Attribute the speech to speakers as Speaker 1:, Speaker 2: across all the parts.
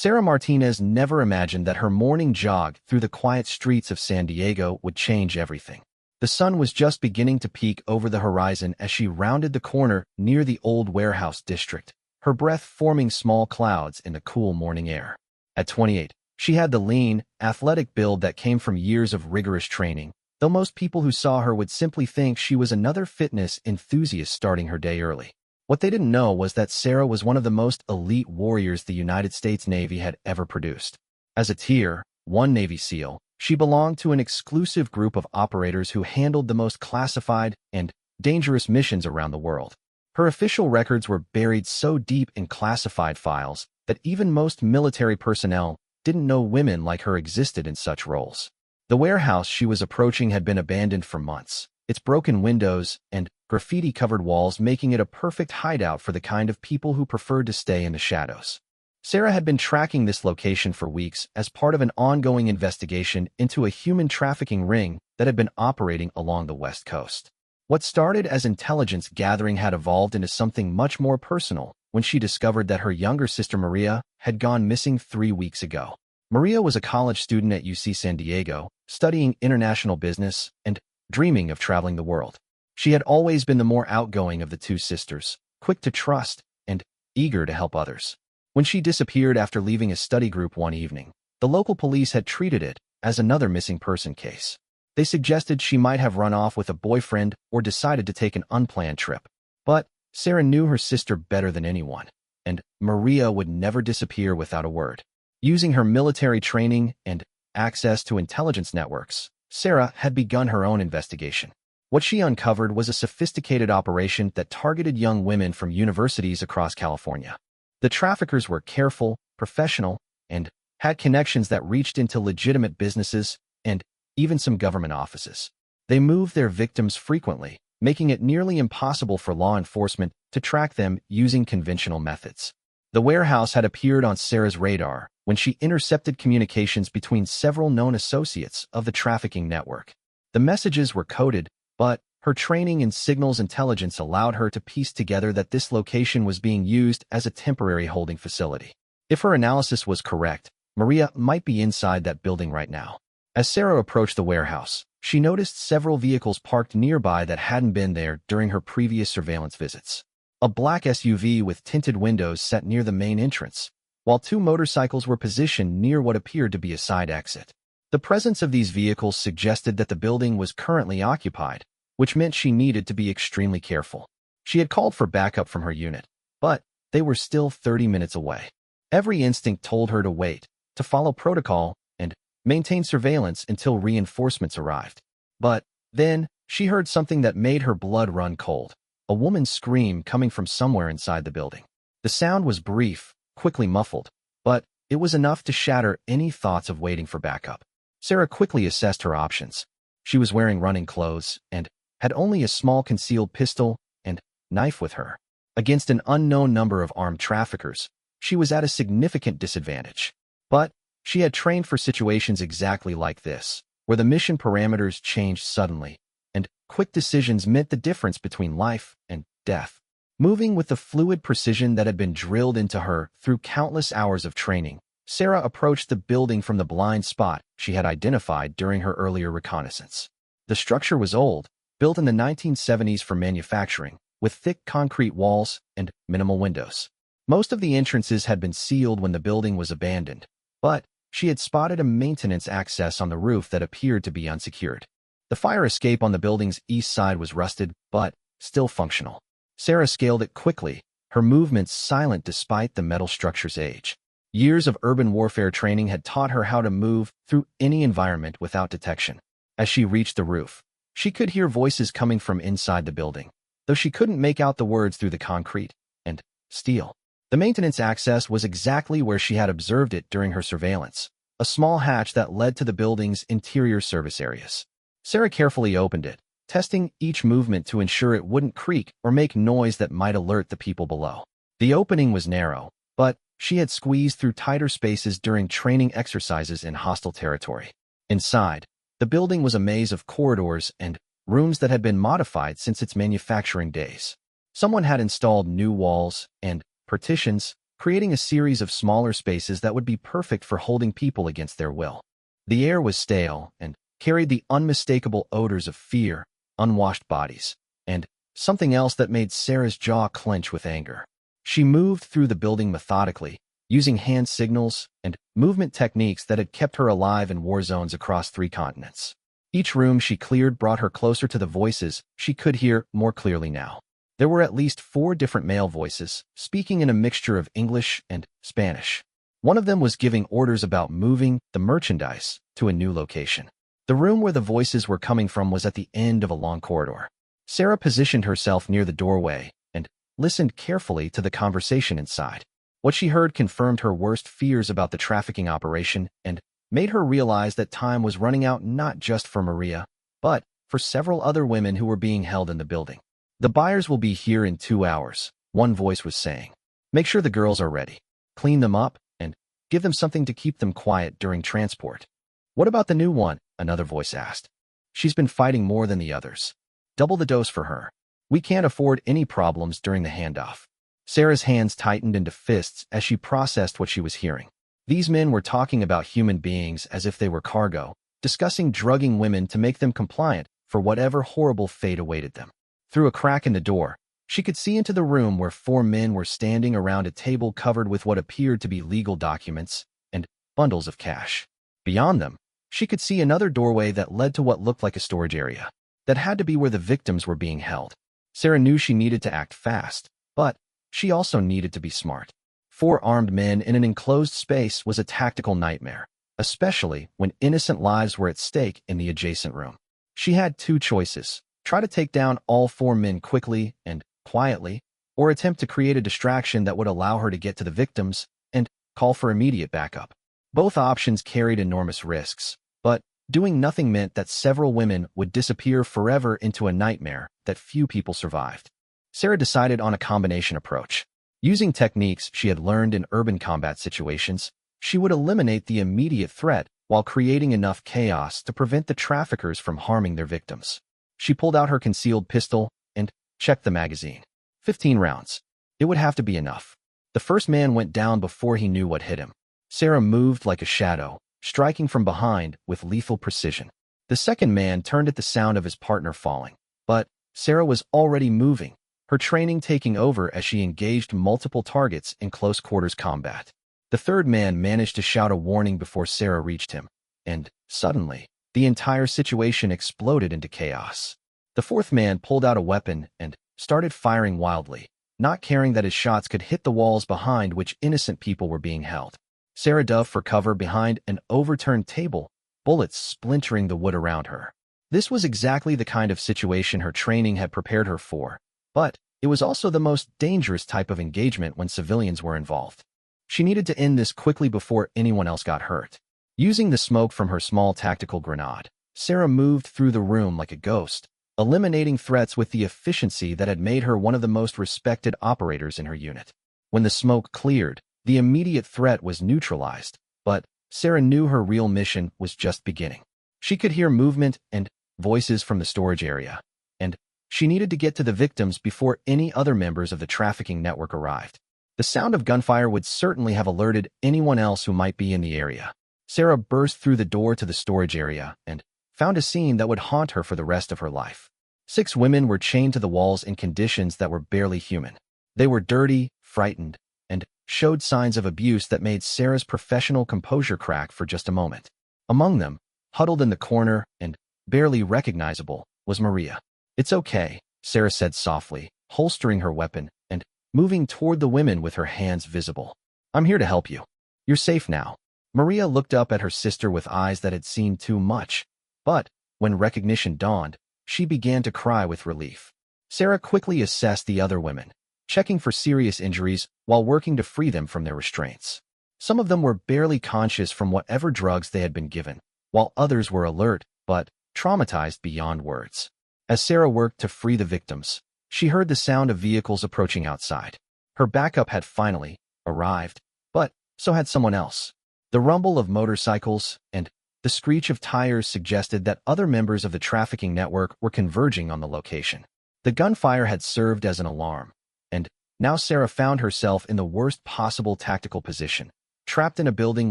Speaker 1: Sarah Martinez never imagined that her morning jog through the quiet streets of San Diego would change everything. The sun was just beginning to peek over the horizon as she rounded the corner near the old warehouse district, her breath forming small clouds in the cool morning air. At 28, she had the lean, athletic build that came from years of rigorous training, though most people who saw her would simply think she was another fitness enthusiast starting her day early. What they didn't know was that Sarah was one of the most elite warriors the United States Navy had ever produced. As a Tier-1 Navy SEAL, she belonged to an exclusive group of operators who handled the most classified and dangerous missions around the world. Her official records were buried so deep in classified files that even most military personnel didn't know women like her existed in such roles. The warehouse she was approaching had been abandoned for months, its broken windows and graffiti-covered walls making it a perfect hideout for the kind of people who preferred to stay in the shadows. Sarah had been tracking this location for weeks as part of an ongoing investigation into a human trafficking ring that had been operating along the West Coast. What started as intelligence gathering had evolved into something much more personal when she discovered that her younger sister Maria had gone missing 3 weeks ago. Maria was a college student at UC San Diego, studying international business and dreaming of traveling the world. She had always been the more outgoing of the two sisters, quick to trust and eager to help others. When she disappeared after leaving a study group one evening, the local police had treated it as another missing person case. They suggested she might have run off with a boyfriend or decided to take an unplanned trip. But Sarah knew her sister better than anyone, and Maria would never disappear without a word. Using her military training and access to intelligence networks, Sarah had begun her own investigation. What she uncovered was a sophisticated operation that targeted young women from universities across California. The traffickers were careful, professional, and had connections that reached into legitimate businesses and even some government offices. They moved their victims frequently, making it nearly impossible for law enforcement to track them using conventional methods. The warehouse had appeared on Sarah's radar when she intercepted communications between several known associates of the trafficking network. The messages were coded, but her training in signals intelligence allowed her to piece together that this location was being used as a temporary holding facility. If her analysis was correct, Maria might be inside that building right now. As Sarah approached the warehouse, she noticed several vehicles parked nearby that hadn't been there during her previous surveillance visits. A black SUV with tinted windows sat near the main entrance, while 2 motorcycles were positioned near what appeared to be a side exit. The presence of these vehicles suggested that the building was currently occupied, which meant she needed to be extremely careful. She had called for backup from her unit, but they were still 30 minutes away. Every instinct told her to wait, to follow protocol, and maintain surveillance until reinforcements arrived. But then, she heard something that made her blood run cold. A woman's scream coming from somewhere inside the building. The sound was brief, quickly muffled, but it was enough to shatter any thoughts of waiting for backup. Sarah quickly assessed her options. She was wearing running clothes and had only a small concealed pistol and knife with her. Against an unknown number of armed traffickers, she was at a significant disadvantage. But she had trained for situations exactly like this, where the mission parameters changed suddenly, and quick decisions meant the difference between life and death. Moving with the fluid precision that had been drilled into her through countless hours of training, Sarah approached the building from the blind spot she had identified during her earlier reconnaissance. The structure was old, built in the 1970s for manufacturing, with thick concrete walls and minimal windows. Most of the entrances had been sealed when the building was abandoned, but she had spotted a maintenance access on the roof that appeared to be unsecured. The fire escape on the building's east side was rusted, but still functional. Sarah scaled it quickly, her movements silent despite the metal structure's age. Years of urban warfare training had taught her how to move through any environment without detection. As she reached the roof, she could hear voices coming from inside the building, though she couldn't make out the words through the concrete and steel. The maintenance access was exactly where she had observed it during her surveillance, a small hatch that led to the building's interior service areas. Sarah carefully opened it, testing each movement to ensure it wouldn't creak or make noise that might alert the people below. The opening was narrow, but she had squeezed through tighter spaces during training exercises in hostile territory. Inside, the building was a maze of corridors and rooms that had been modified since its manufacturing days. Someone had installed new walls and partitions, creating a series of smaller spaces that would be perfect for holding people against their will. The air was stale and carried the unmistakable odors of fear, unwashed bodies, and something else that made Sarah's jaw clench with anger. She moved through the building methodically, using hand signals and movement techniques that had kept her alive in war zones across 3 continents. Each room she cleared brought her closer to the voices she could hear more clearly now. There were at least 4 different male voices, speaking in a mixture of English and Spanish. One of them was giving orders about moving the merchandise to a new location. The room where the voices were coming from was at the end of a long corridor. Sarah positioned herself near the doorway and listened carefully to the conversation inside. What she heard confirmed her worst fears about the trafficking operation and made her realize that time was running out not just for Maria, but for several other women who were being held in the building. "The buyers will be here in 2 hours," one voice was saying. "Make sure the girls are ready. Clean them up and give them something to keep them quiet during transport." "What about the new one?" another voice asked. "She's been fighting more than the others. Double the dose for her. We can't afford any problems during the handoff." Sarah's hands tightened into fists as she processed what she was hearing. These men were talking about human beings as if they were cargo, discussing drugging women to make them compliant for whatever horrible fate awaited them. Through a crack in the door, she could see into the room where 4 men were standing around a table covered with what appeared to be legal documents and bundles of cash. Beyond them, she could see another doorway that led to what looked like a storage area. That had to be where the victims were being held. Sarah knew she needed to act fast, but she also needed to be smart. 4 armed men in an enclosed space was a tactical nightmare, especially when innocent lives were at stake in the adjacent room. She had 2 choices: try to take down all 4 men quickly and quietly, or attempt to create a distraction that would allow her to get to the victims and call for immediate backup. Both options carried enormous risks, but doing nothing meant that several women would disappear forever into a nightmare that few people survived. Sarah decided on a combination approach. Using techniques she had learned in urban combat situations, she would eliminate the immediate threat while creating enough chaos to prevent the traffickers from harming their victims. She pulled out her concealed pistol and checked the magazine. 15 rounds. It would have to be enough. The first man went down before he knew what hit him. Sarah moved like a shadow, striking from behind with lethal precision. The second man turned at the sound of his partner falling, but Sarah was already moving, her training taking over as she engaged multiple targets in close-quarters combat. The third man managed to shout a warning before Sarah reached him, and suddenly, the entire situation exploded into chaos. The fourth man pulled out a weapon and started firing wildly, not caring that his shots could hit the walls behind which innocent people were being held. Sarah dove for cover behind an overturned table, bullets splintering the wood around her. This was exactly the kind of situation her training had prepared her for, but it was also the most dangerous type of engagement when civilians were involved. She needed to end this quickly before anyone else got hurt. Using the smoke from her small tactical grenade, Sarah moved through the room like a ghost, eliminating threats with the efficiency that had made her one of the most respected operators in her unit. When the smoke cleared, the immediate threat was neutralized, but Sarah knew her real mission was just beginning. She could hear movement and voices from the storage area, and she needed to get to the victims before any other members of the trafficking network arrived. The sound of gunfire would certainly have alerted anyone else who might be in the area. Sarah burst through the door to the storage area and found a scene that would haunt her for the rest of her life. 6 women were chained to the walls in conditions that were barely human. They were dirty, frightened, and showed signs of abuse that made Sarah's professional composure crack for just a moment. Among them, huddled in the corner and barely recognizable, was Maria. "It's okay," Sarah said softly, holstering her weapon and moving toward the women with her hands visible. "I'm here to help you. You're safe now." Maria looked up at her sister with eyes that had seen too much, but when recognition dawned, she began to cry with relief. Sarah quickly assessed the other women, checking for serious injuries while working to free them from their restraints. Some of them were barely conscious from whatever drugs they had been given, while others were alert but traumatized beyond words. As Sarah worked to free the victims, she heard the sound of vehicles approaching outside. Her backup had finally arrived, but so had someone else. The rumble of motorcycles and the screech of tires suggested that other members of the trafficking network were converging on the location. The gunfire had served as an alarm, and Now Sarah found herself in the worst possible tactical position, trapped in a building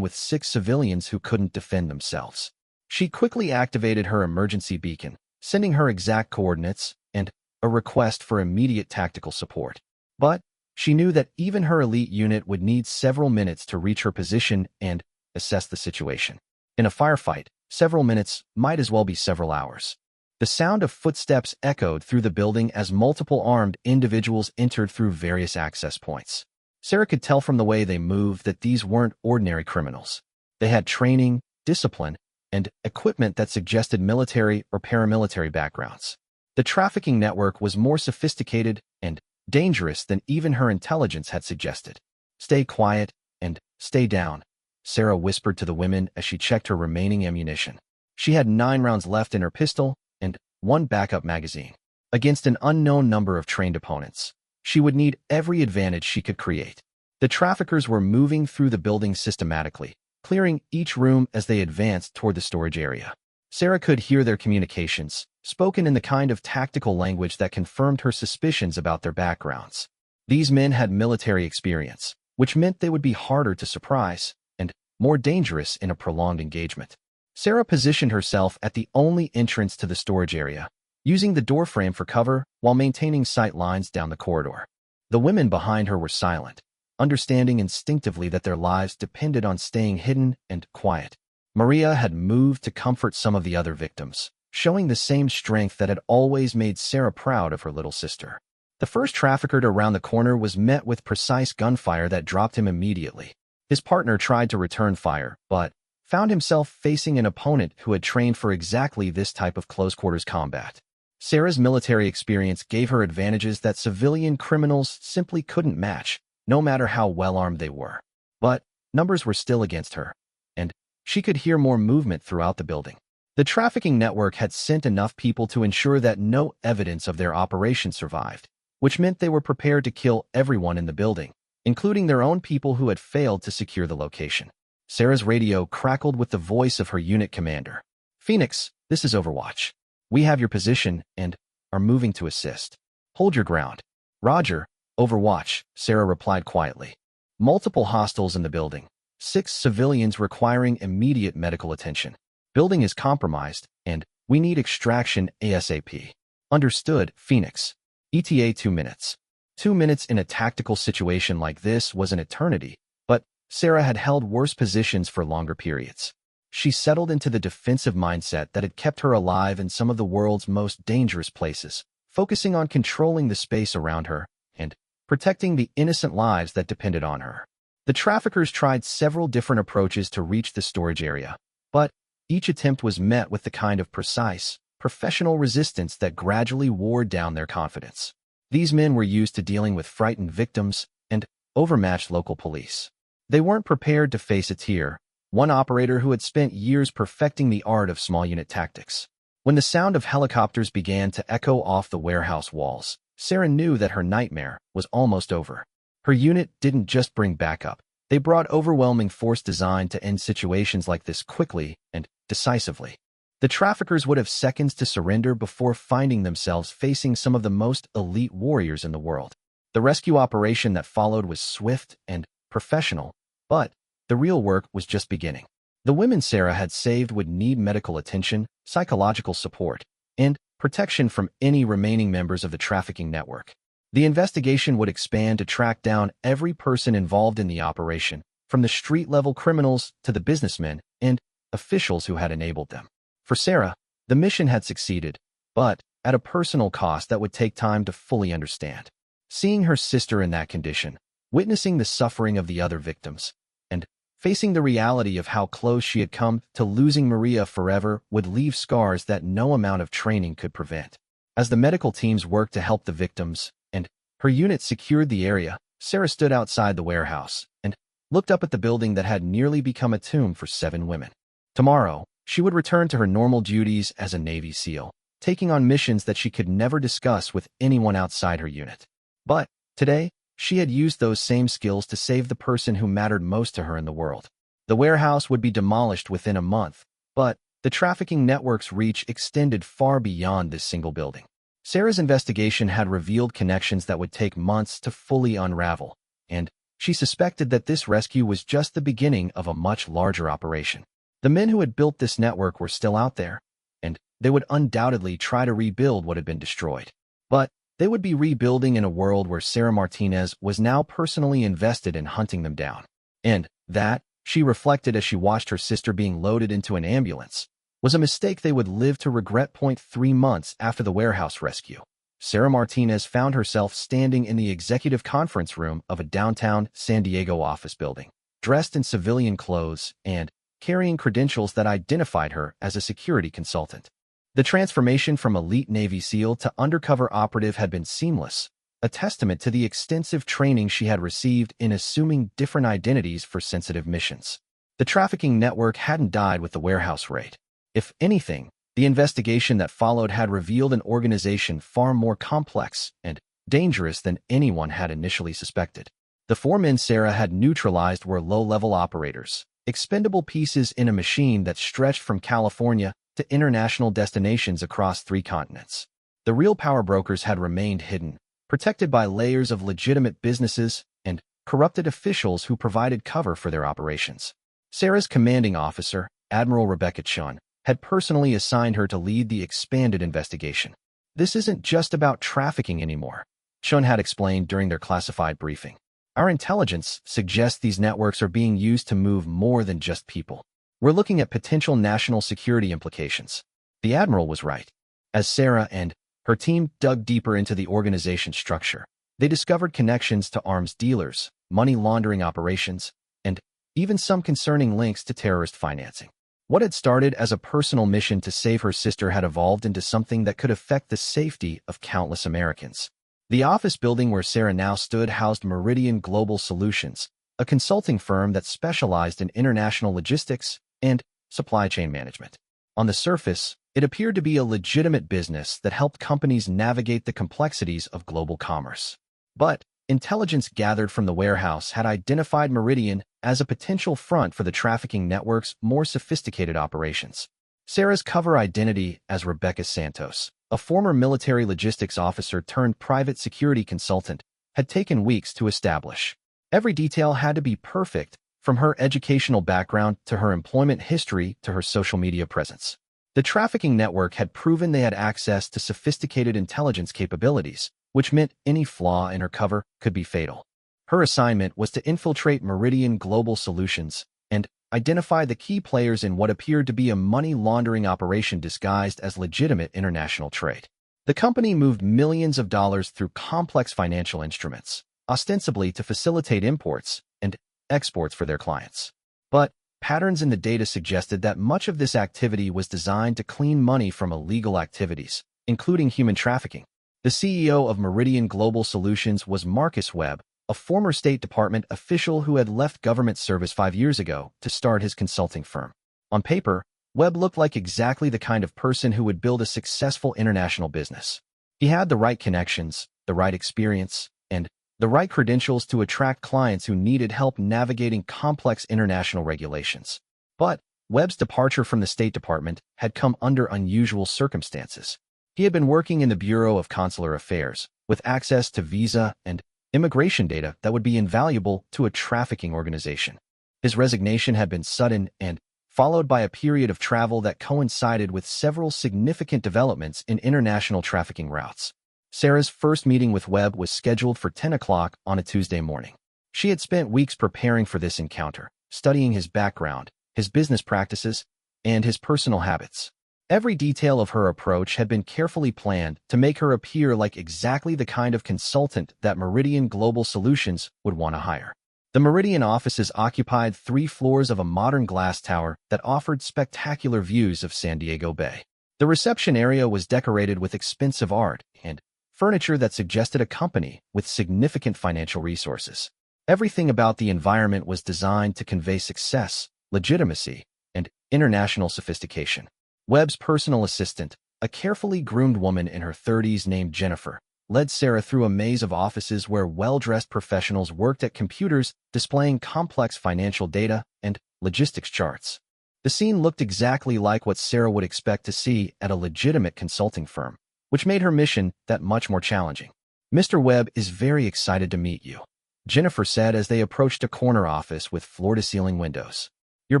Speaker 1: with 6 civilians who couldn't defend themselves. She quickly activated her emergency beacon, sending her exact coordinates and a request for immediate tactical support. But she knew that even her elite unit would need several minutes to reach her position and assess the situation. In a firefight, several minutes might as well be several hours. The sound of footsteps echoed through the building as multiple armed individuals entered through various access points. Sarah could tell from the way they moved that these weren't ordinary criminals. They had training, discipline, and equipment that suggested military or paramilitary backgrounds. The trafficking network was more sophisticated and dangerous than even her intelligence had suggested. "Stay quiet and stay down," Sarah whispered to the women as she checked her remaining ammunition. She had 9 rounds left in her pistol and 1 backup magazine. Against an unknown number of trained opponents, she would need every advantage she could create. The traffickers were moving through the building systematically, clearing each room as they advanced toward the storage area. Sarah could hear their communications, spoken in the kind of tactical language that confirmed her suspicions about their backgrounds. These men had military experience, which meant they would be harder to surprise and more dangerous in a prolonged engagement. Sarah positioned herself at the only entrance to the storage area, using the doorframe for cover while maintaining sight lines down the corridor. The women behind her were silent, understanding instinctively that their lives depended on staying hidden and quiet. Maria had moved to comfort some of the other victims, showing the same strength that had always made Sarah proud of her little sister. The first trafficker to round the corner was met with precise gunfire that dropped him immediately. His partner tried to return fire, but found himself facing an opponent who had trained for exactly this type of close-quarters combat. Sarah's military experience gave her advantages that civilian criminals simply couldn't match, no matter how well-armed they were. But numbers were still against her, and she could hear more movement throughout the building. The trafficking network had sent enough people to ensure that no evidence of their operation survived, which meant they were prepared to kill everyone in the building, including their own people who had failed to secure the location. Sarah's radio crackled with the voice of her unit commander. "Phoenix, this is Overwatch. We have your position and are moving to assist. Hold your ground." "Roger, Overwatch," Sarah replied quietly. Multiple hostiles in the building. 6 civilians requiring immediate medical attention. Building is compromised, and we need extraction ASAP. "Understood, Phoenix." ETA 2 minutes. 2 minutes in a tactical situation like this was an eternity, but Sarah had held worse positions for longer periods. She settled into the defensive mindset that had kept her alive in some of the world's most dangerous places, focusing on controlling the space around her and protecting the innocent lives that depended on her. The traffickers tried several different approaches to reach the storage area, but each attempt was met with the kind of precise, professional resistance that gradually wore down their confidence. These men were used to dealing with frightened victims and overmatched local police. They weren't prepared to face a Tier-1 operator who had spent years perfecting the art of small unit tactics. When the sound of helicopters began to echo off the warehouse walls, Sarah knew that her nightmare was almost over. Her unit didn't just bring backup. They brought overwhelming force designed to end situations like this quickly and decisively. The traffickers would have seconds to surrender before finding themselves facing some of the most elite warriors in the world. The rescue operation that followed was swift and professional, but the real work was just beginning. The women Sarah had saved would need medical attention, psychological support, and protection from any remaining members of the trafficking network. The investigation would expand to track down every person involved in the operation, from the street-level criminals to the businessmen and officials who had enabled them. For Sarah, the mission had succeeded, but at a personal cost that would take time to fully understand. Seeing her sister in that condition, witnessing the suffering of the other victims, and facing the reality of how close she had come to losing Maria forever would leave scars that no amount of training could prevent. As the medical teams worked to help the victims, and her unit secured the area, Sarah stood outside the warehouse and looked up at the building that had nearly become a tomb for 7 women. Tomorrow, she would return to her normal duties as a Navy SEAL, taking on missions that she could never discuss with anyone outside her unit. But today, she had used those same skills to save the person who mattered most to her in the world. The warehouse would be demolished within a month, but the trafficking network's reach extended far beyond this single building. Sarah's investigation had revealed connections that would take months to fully unravel, and she suspected that this rescue was just the beginning of a much larger operation. The men who had built this network were still out there, and they would undoubtedly try to rebuild what had been destroyed. But they would be rebuilding in a world where Sarah Martinez was now personally invested in hunting them down. And that, she reflected as she watched her sister being loaded into an ambulance, was a mistake they would live to regret. 3 months after the warehouse rescue, Sarah Martinez found herself standing in the executive conference room of a downtown San Diego office building, dressed in civilian clothes and carrying credentials that identified her as a security consultant. The transformation from elite Navy SEAL to undercover operative had been seamless, a testament to the extensive training she had received in assuming different identities for sensitive missions. The trafficking network hadn't died with the warehouse raid. If anything, the investigation that followed had revealed an organization far more complex and dangerous than anyone had initially suspected. The 4 men Sarah had neutralized were low-level operators, expendable pieces in a machine that stretched from California to international destinations across 3 continents. The real power brokers had remained hidden, protected by layers of legitimate businesses and corrupted officials who provided cover for their operations. Sarah's commanding officer, Admiral Rebecca Chun, had personally assigned her to lead the expanded investigation. "This isn't just about trafficking anymore," Chun had explained during their classified briefing. "Our intelligence suggests these networks are being used to move more than just people. We're looking at potential national security implications." The Admiral was right. As Sarah and her team dug deeper into the organization's structure, they discovered connections to arms dealers, money laundering operations, and even some concerning links to terrorist financing. What had started as a personal mission to save her sister had evolved into something that could affect the safety of countless Americans. The office building where Sarah now stood housed Meridian Global Solutions, a consulting firm that specialized in international logistics and supply chain management. On the surface, it appeared to be a legitimate business that helped companies navigate the complexities of global commerce. But intelligence gathered from the warehouse had identified Meridian as a potential front for the trafficking network's more sophisticated operations. Sarah's cover identity as Rebecca Santos, a former military logistics officer turned private security consultant, had taken weeks to establish. Every detail had to be perfect, from her educational background to her employment history to her social media presence. The trafficking network had proven they had access to sophisticated intelligence capabilities, which meant any flaw in her cover could be fatal. Her assignment was to infiltrate Meridian Global Solutions and identify the key players in what appeared to be a money laundering operation disguised as legitimate international trade. The company moved millions of dollars through complex financial instruments, ostensibly to facilitate imports and exports for their clients. But patterns in the data suggested that much of this activity was designed to clean money from illegal activities, including human trafficking. The CEO of Meridian Global Solutions was Marcus Webb, a former State Department official who had left government service 5 years ago to start his consulting firm. On paper, Webb looked like exactly the kind of person who would build a successful international business. He had the right connections, the right experience, and the right credentials to attract clients who needed help navigating complex international regulations. But Webb's departure from the State Department had come under unusual circumstances. He had been working in the Bureau of Consular Affairs, with access to visa and immigration data that would be invaluable to a trafficking organization. His resignation had been sudden and followed by a period of travel that coincided with several significant developments in international trafficking routes. Sarah's first meeting with Webb was scheduled for 10 o'clock on a Tuesday morning. She had spent weeks preparing for this encounter, studying his background, his business practices, and his personal habits. Every detail of her approach had been carefully planned to make her appear like exactly the kind of consultant that Meridian Global Solutions would want to hire. The Meridian offices occupied 3 floors of a modern glass tower that offered spectacular views of San Diego Bay. The reception area was decorated with expensive art and furniture that suggested a company with significant financial resources. Everything about the environment was designed to convey success, legitimacy, and international sophistication. Webb's personal assistant, a carefully groomed woman in her 30s named Jennifer, led Sarah through a maze of offices where well-dressed professionals worked at computers displaying complex financial data and logistics charts. The scene looked exactly like what Sarah would expect to see at a legitimate consulting firm, which made her mission that much more challenging. Mr. Webb is very excited to meet you, Jennifer said as they approached a corner office with floor-to-ceiling windows. Your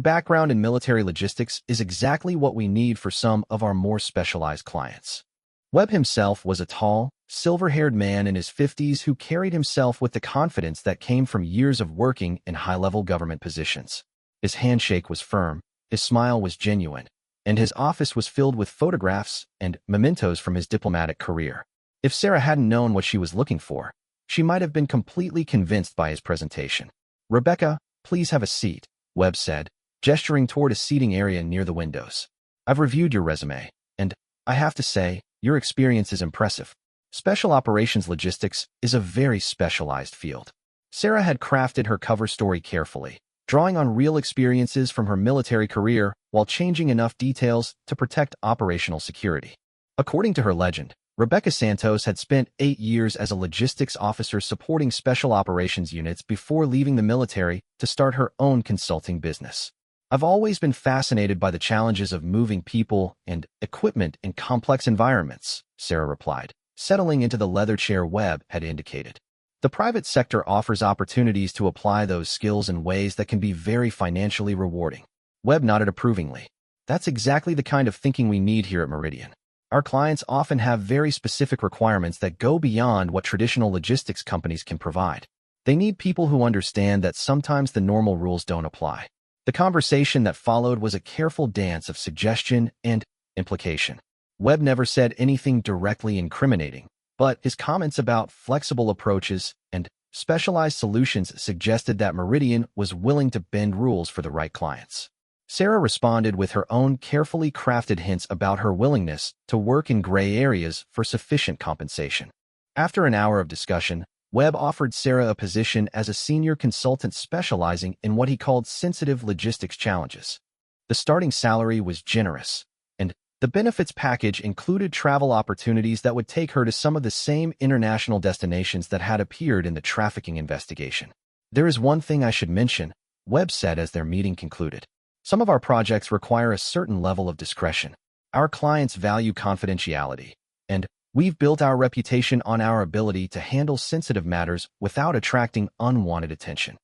Speaker 1: background in military logistics is exactly what we need for some of our more specialized clients. Webb himself was a tall, silver-haired man in his 50s who carried himself with the confidence that came from years of working in high-level government positions. His handshake was firm, his smile was genuine, and his office was filled with photographs and mementos from his diplomatic career. If Sarah hadn't known what she was looking for, she might have been completely convinced by his presentation. Rebecca, please have a seat, Webb said, gesturing toward a seating area near the windows. I've reviewed your resume, and I have to say, your experience is impressive. Special operations logistics is a very specialized field. Sarah had crafted her cover story carefully, drawing on real experiences from her military career while changing enough details to protect operational security. According to her legend, Rebecca Santos had spent 8 years as a logistics officer supporting special operations units before leaving the military to start her own consulting business. I've always been fascinated by the challenges of moving people and equipment in complex environments, Sarah replied, settling into the leather chair Webb had indicated. The private sector offers opportunities to apply those skills in ways that can be very financially rewarding. Webb nodded approvingly. That's exactly the kind of thinking we need here at Meridian. Our clients often have very specific requirements that go beyond what traditional logistics companies can provide. They need people who understand that sometimes the normal rules don't apply. The conversation that followed was a careful dance of suggestion and implication. Webb never said anything directly incriminating, but his comments about flexible approaches and specialized solutions suggested that Meridian was willing to bend rules for the right clients. Sarah responded with her own carefully crafted hints about her willingness to work in gray areas for sufficient compensation. After an hour of discussion, Webb offered Sarah a position as a senior consultant specializing in what he called sensitive logistics challenges. The starting salary was generous, and the benefits package included travel opportunities that would take her to some of the same international destinations that had appeared in the trafficking investigation. There is one thing I should mention, Webb said as their meeting concluded. Some of our projects require a certain level of discretion. Our clients value confidentiality, and we've built our reputation on our ability to handle sensitive matters without attracting unwanted attention.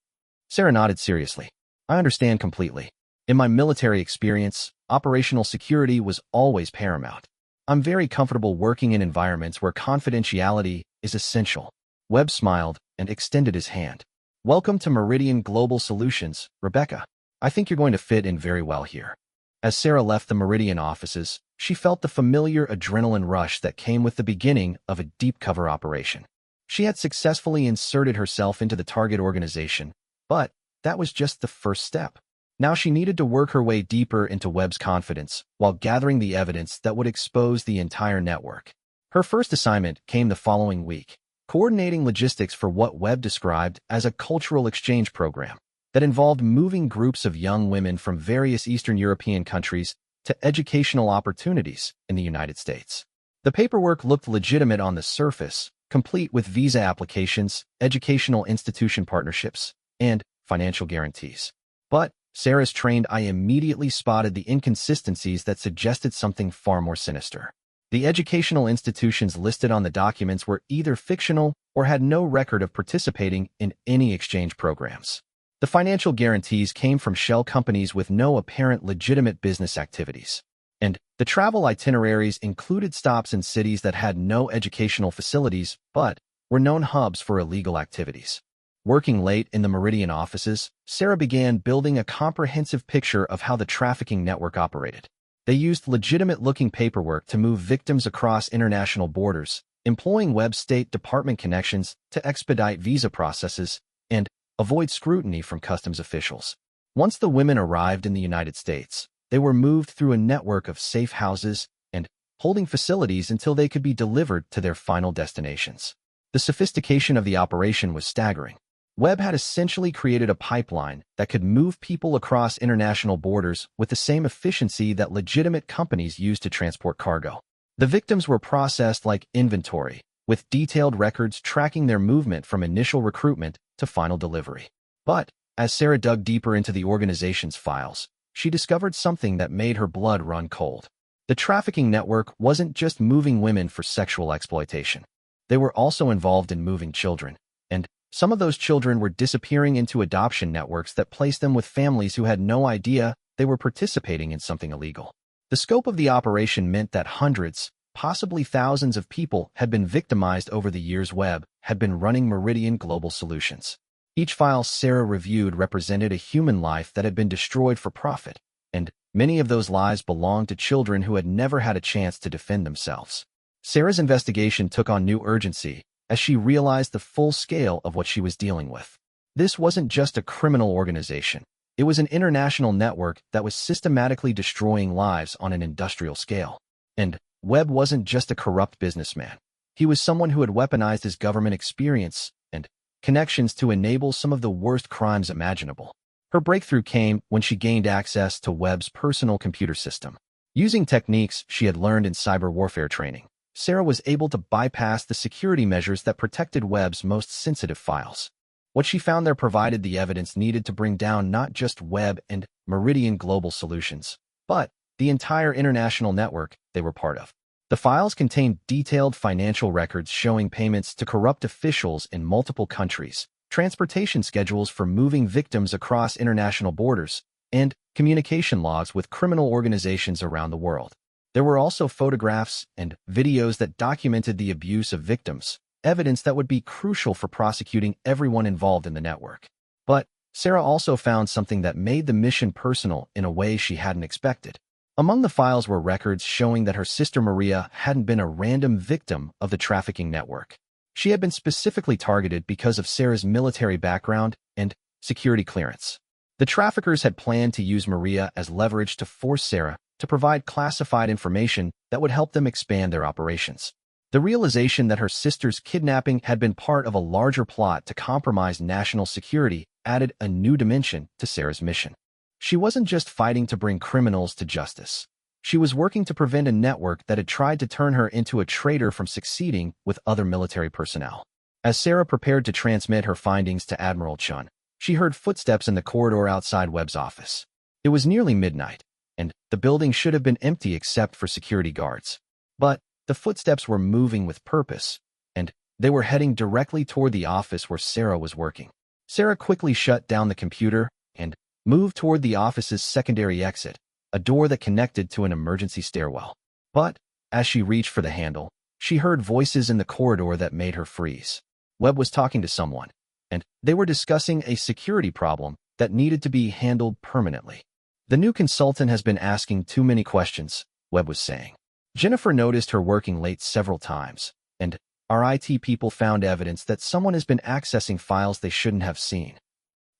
Speaker 1: Sarah nodded seriously. I understand completely. In my military experience, operational security was always paramount. I'm very comfortable working in environments where confidentiality is essential. Webb smiled and extended his hand. Welcome to Meridian Global Solutions, Rebecca. I think you're going to fit in very well here. As Sarah left the Meridian offices, she felt the familiar adrenaline rush that came with the beginning of a deep cover operation. She had successfully inserted herself into the target organization, but that was just the first step. Now she needed to work her way deeper into Webb's confidence while gathering the evidence that would expose the entire network. Her first assignment came the following week, coordinating logistics for what Webb described as a cultural exchange program that involved moving groups of young women from various Eastern European countries to educational opportunities in the United States. The paperwork looked legitimate on the surface, complete with visa applications, educational institution partnerships, and financial guarantees. But Sarah's trained eye immediately spotted the inconsistencies that suggested something far more sinister. The educational institutions listed on the documents were either fictional or had no record of participating in any exchange programs. The financial guarantees came from shell companies with no apparent legitimate business activities. And the travel itineraries included stops in cities that had no educational facilities but were known hubs for illegal activities. Working late in the Meridian offices, Sarah began building a comprehensive picture of how the trafficking network operated. They used legitimate-looking paperwork to move victims across international borders, employing Webb State Department connections to expedite visa processes and avoid scrutiny from customs officials. Once the women arrived in the United States, they were moved through a network of safe houses and holding facilities until they could be delivered to their final destinations. The sophistication of the operation was staggering. Webb had essentially created a pipeline that could move people across international borders with the same efficiency that legitimate companies use to transport cargo. The victims were processed like inventory, with detailed records tracking their movement from initial recruitment to final delivery. But as Sarah dug deeper into the organization's files, she discovered something that made her blood run cold. The trafficking network wasn't just moving women for sexual exploitation. They were also involved in moving children, and some of those children were disappearing into adoption networks that placed them with families who had no idea they were participating in something illegal. The scope of the operation meant that hundreds, possibly thousands of people had been victimized over the years. Webb had been running Meridian Global Solutions. Each file Sarah reviewed represented a human life that had been destroyed for profit, and many of those lives belonged to children who had never had a chance to defend themselves. Sarah's investigation took on new urgency as she realized the full scale of what she was dealing with. This wasn't just a criminal organization. It was an international network that was systematically destroying lives on an industrial scale. And Webb wasn't just a corrupt businessman. He was someone who had weaponized his government experience and connections to enable some of the worst crimes imaginable. Her breakthrough came when she gained access to Webb's personal computer system. Using techniques she had learned in cyber warfare training, Sarah was able to bypass the security measures that protected Webb's most sensitive files. What she found there provided the evidence needed to bring down not just Webb and Meridian Global Solutions, but the entire international network they were part of. The files contained detailed financial records showing payments to corrupt officials in multiple countries, transportation schedules for moving victims across international borders, and communication logs with criminal organizations around the world. There were also photographs and videos that documented the abuse of victims, evidence that would be crucial for prosecuting everyone involved in the network. But Sarah also found something that made the mission personal in a way she hadn't expected. Among the files were records showing that her sister Maria hadn't been a random victim of the trafficking network. She had been specifically targeted because of Sarah's military background and security clearance. The traffickers had planned to use Maria as leverage to force Sarah to provide classified information that would help them expand their operations. The realization that her sister's kidnapping had been part of a larger plot to compromise national security added a new dimension to Sarah's mission. She wasn't just fighting to bring criminals to justice. She was working to prevent a network that had tried to turn her into a traitor from succeeding with other military personnel. As Sarah prepared to transmit her findings to Admiral Chun, she heard footsteps in the corridor outside Webb's office. It was nearly midnight, and the building should have been empty except for security guards. But the footsteps were moving with purpose, and they were heading directly toward the office where Sarah was working. Sarah quickly shut down the computer and moved toward the office's secondary exit, a door that connected to an emergency stairwell. But as she reached for the handle, she heard voices in the corridor that made her freeze. Webb was talking to someone, and they were discussing a security problem that needed to be handled permanently. "The new consultant has been asking too many questions," Webb was saying. "Jennifer noticed her working late several times, and our IT people found evidence that someone has been accessing files they shouldn't have seen."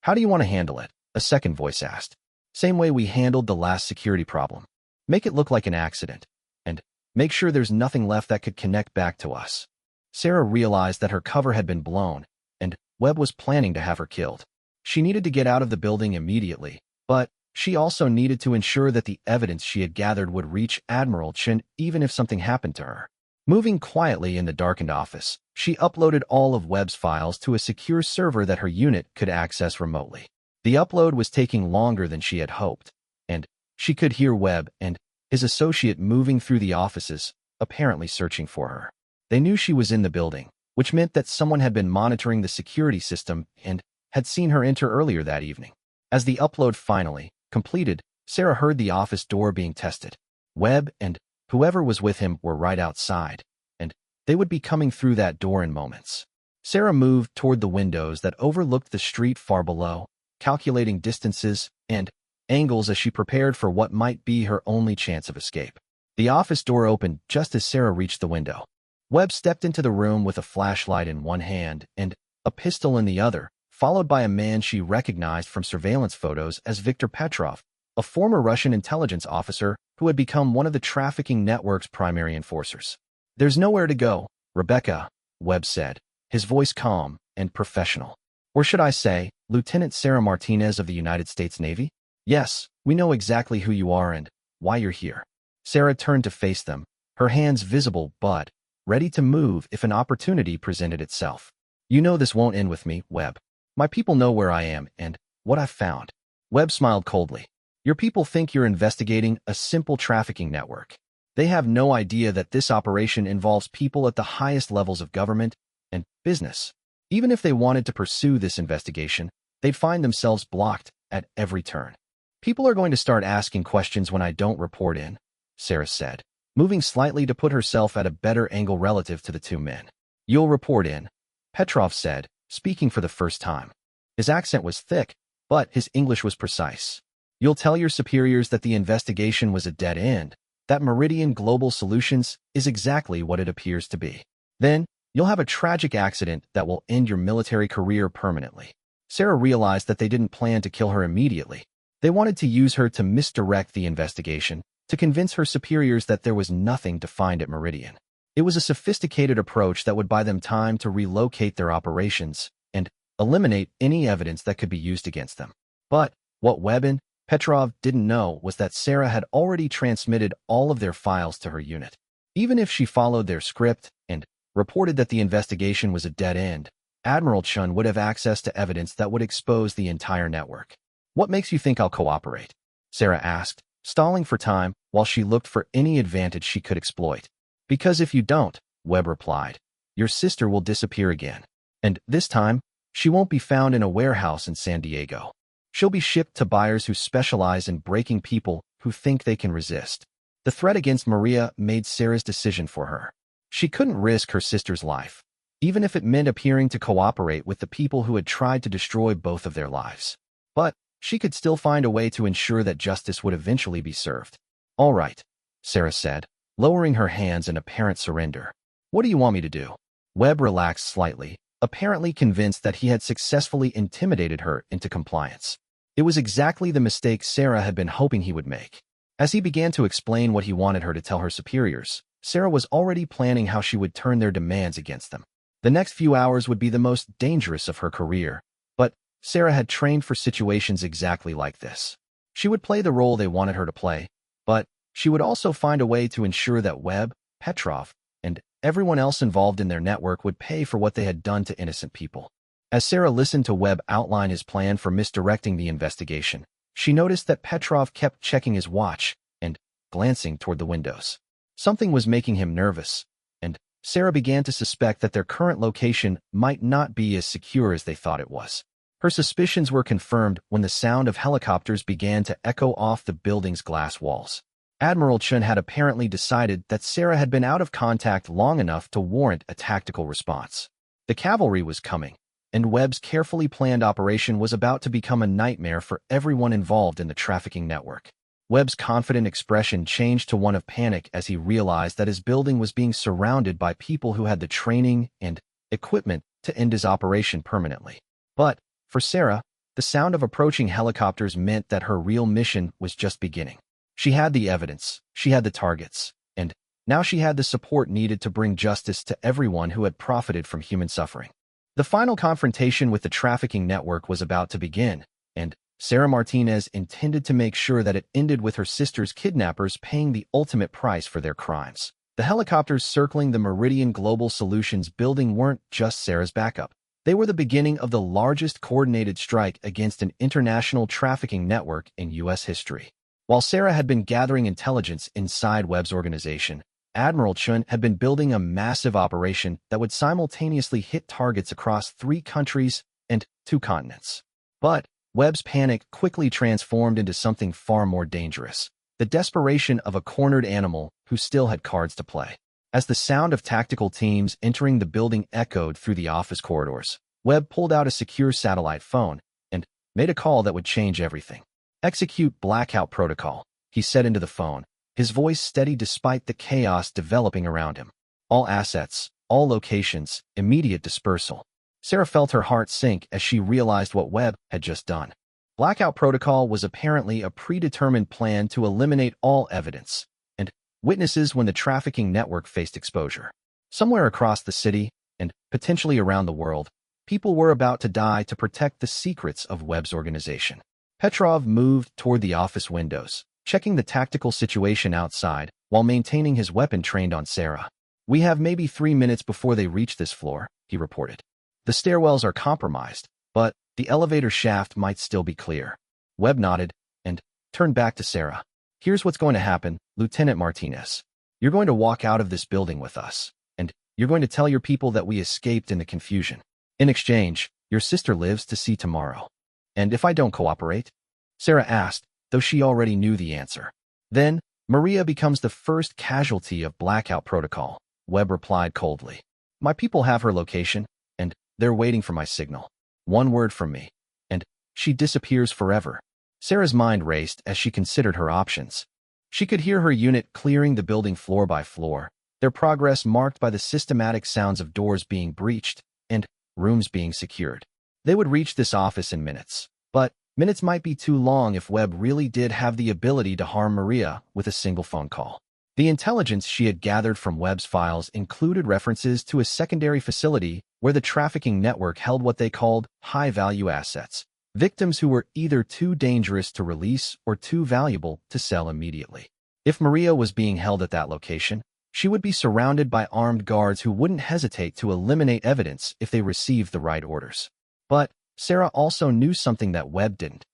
Speaker 1: "How do you want to handle it?" a second voice asked. "Same way we handled the last security problem. Make it look like an accident, and make sure there's nothing left that could connect back to us." Sarah realized that her cover had been blown, and Webb was planning to have her killed. She needed to get out of the building immediately, but she also needed to ensure that the evidence she had gathered would reach Admiral Chen even if something happened to her. Moving quietly in the darkened office, she uploaded all of Webb's files to a secure server that her unit could access remotely. The upload was taking longer than she had hoped, and she could hear Webb and his associate moving through the offices, apparently searching for her. They knew she was in the building, which meant that someone had been monitoring the security system and had seen her enter earlier that evening. As the upload finally completed, Sarah heard the office door being tested. Webb and whoever was with him were right outside, and they would be coming through that door in moments. Sarah moved toward the windows that overlooked the street far below, calculating distances and angles as she prepared for what might be her only chance of escape. The office door opened just as Sarah reached the window. Webb stepped into the room with a flashlight in one hand and a pistol in the other, followed by a man she recognized from surveillance photos as Viktor Petrov, a former Russian intelligence officer who had become one of the trafficking network's primary enforcers. "There's nowhere to go, Rebecca," Webb said, his voice calm and professional. "Or should I say, Lieutenant Sarah Martinez of the United States Navy? Yes, we know exactly who you are and why you're here." Sarah turned to face them, her hands visible but ready to move if an opportunity presented itself. "You know this won't end with me, Webb. My people know where I am and what I've found." Webb smiled coldly. "Your people think you're investigating a simple trafficking network. They have no idea that this operation involves people at the highest levels of government and business. Even if they wanted to pursue this investigation, they'd find themselves blocked at every turn. People are going to start asking questions when I don't report in, Sarah said, moving slightly to put herself at a better angle relative to the two men. You'll report in, Petrov said, speaking for the first time. His accent was thick, but his English was precise. You'll tell your superiors that the investigation was a dead end, that Meridian Global Solutions is exactly what it appears to be. Then, you'll have a tragic accident that will end your military career permanently. Sarah realized that they didn't plan to kill her immediately. They wanted to use her to misdirect the investigation, to convince her superiors that there was nothing to find at Meridian. It was a sophisticated approach that would buy them time to relocate their operations and eliminate any evidence that could be used against them. But what Webb and Petrov didn't know was that Sarah had already transmitted all of their files to her unit. Even if she followed their script and reported that the investigation was a dead end, Admiral Chun would have access to evidence that would expose the entire network. What makes you think I'll cooperate? Sarah asked, stalling for time while she looked for any advantage she could exploit. Because if you don't, Webb replied, your sister will disappear again. And this time, she won't be found in a warehouse in San Diego. She'll be shipped to buyers who specialize in breaking people who think they can resist. The threat against Maria made Sarah's decision for her. She couldn't risk her sister's life, even if it meant appearing to cooperate with the people who had tried to destroy both of their lives. But she could still find a way to ensure that justice would eventually be served. All right, Sarah said, lowering her hands in apparent surrender. What do you want me to do? Webb relaxed slightly, apparently convinced that he had successfully intimidated her into compliance. It was exactly the mistake Sarah had been hoping he would make. As he began to explain what he wanted her to tell her superiors, Sarah was already planning how she would turn their demands against them. The next few hours would be the most dangerous of her career, but Sarah had trained for situations exactly like this. She would play the role they wanted her to play, but she would also find a way to ensure that Webb, Petrov, and everyone else involved in their network would pay for what they had done to innocent people. As Sarah listened to Webb outline his plan for misdirecting the investigation, she noticed that Petrov kept checking his watch and glancing toward the windows. Something was making him nervous, and Sarah began to suspect that their current location might not be as secure as they thought it was. Her suspicions were confirmed when the sound of helicopters began to echo off the building's glass walls. Admiral Chun had apparently decided that Sarah had been out of contact long enough to warrant a tactical response. The cavalry was coming, and Webb's carefully planned operation was about to become a nightmare for everyone involved in the trafficking network. Webb's confident expression changed to one of panic as he realized that his building was being surrounded by people who had the training and equipment to end his operation permanently. But, for Sarah, the sound of approaching helicopters meant that her real mission was just beginning. She had the evidence, she had the targets, and now she had the support needed to bring justice to everyone who had profited from human suffering. The final confrontation with the trafficking network was about to begin, and Sarah Martinez intended to make sure that it ended with her sister's kidnappers paying the ultimate price for their crimes. The helicopters circling the Meridian Global Solutions building weren't just Sarah's backup. They were the beginning of the largest coordinated strike against an international trafficking network in U.S. history. While Sarah had been gathering intelligence inside Webb's organization, Admiral Chun had been building a massive operation that would simultaneously hit targets across 3 countries and 2 continents. But Webb's panic quickly transformed into something far more dangerous, the desperation of a cornered animal who still had cards to play. As the sound of tactical teams entering the building echoed through the office corridors, Webb pulled out a secure satellite phone and made a call that would change everything. "Execute blackout protocol," he said into the phone, his voice steady despite the chaos developing around him. "All assets, all locations, immediate dispersal." Sarah felt her heart sink as she realized what Webb had just done. Blackout protocol was apparently a predetermined plan to eliminate all evidence and witnesses when the trafficking network faced exposure. Somewhere across the city, and potentially around the world, people were about to die to protect the secrets of Webb's organization. Petrov moved toward the office windows, checking the tactical situation outside while maintaining his weapon trained on Sarah. "We have maybe 3 minutes before they reach this floor," he reported. "The stairwells are compromised, but the elevator shaft might still be clear." Webb nodded and turned back to Sarah. "Here's what's going to happen, Lieutenant Martinez. You're going to walk out of this building with us, and you're going to tell your people that we escaped in the confusion. In exchange, your sister lives to see tomorrow. And if I don't cooperate? Sarah asked, though she already knew the answer. Then, Maria becomes the first casualty of blackout protocol, Webb replied coldly. My people have her location, and they're waiting for my signal. One word from me, and she disappears forever. Sarah's mind raced as she considered her options. She could hear her unit clearing the building floor by floor, their progress marked by the systematic sounds of doors being breached and rooms being secured. They would reach this office in minutes, but minutes might be too long if Webb really did have the ability to harm Maria with a single phone call. The intelligence she had gathered from Webb's files included references to a secondary facility where the trafficking network held what they called high-value assets, victims who were either too dangerous to release or too valuable to sell immediately. If Maria was being held at that location, she would be surrounded by armed guards who wouldn't hesitate to eliminate evidence if they received the right orders. But Sarah also knew something that Webb didn't.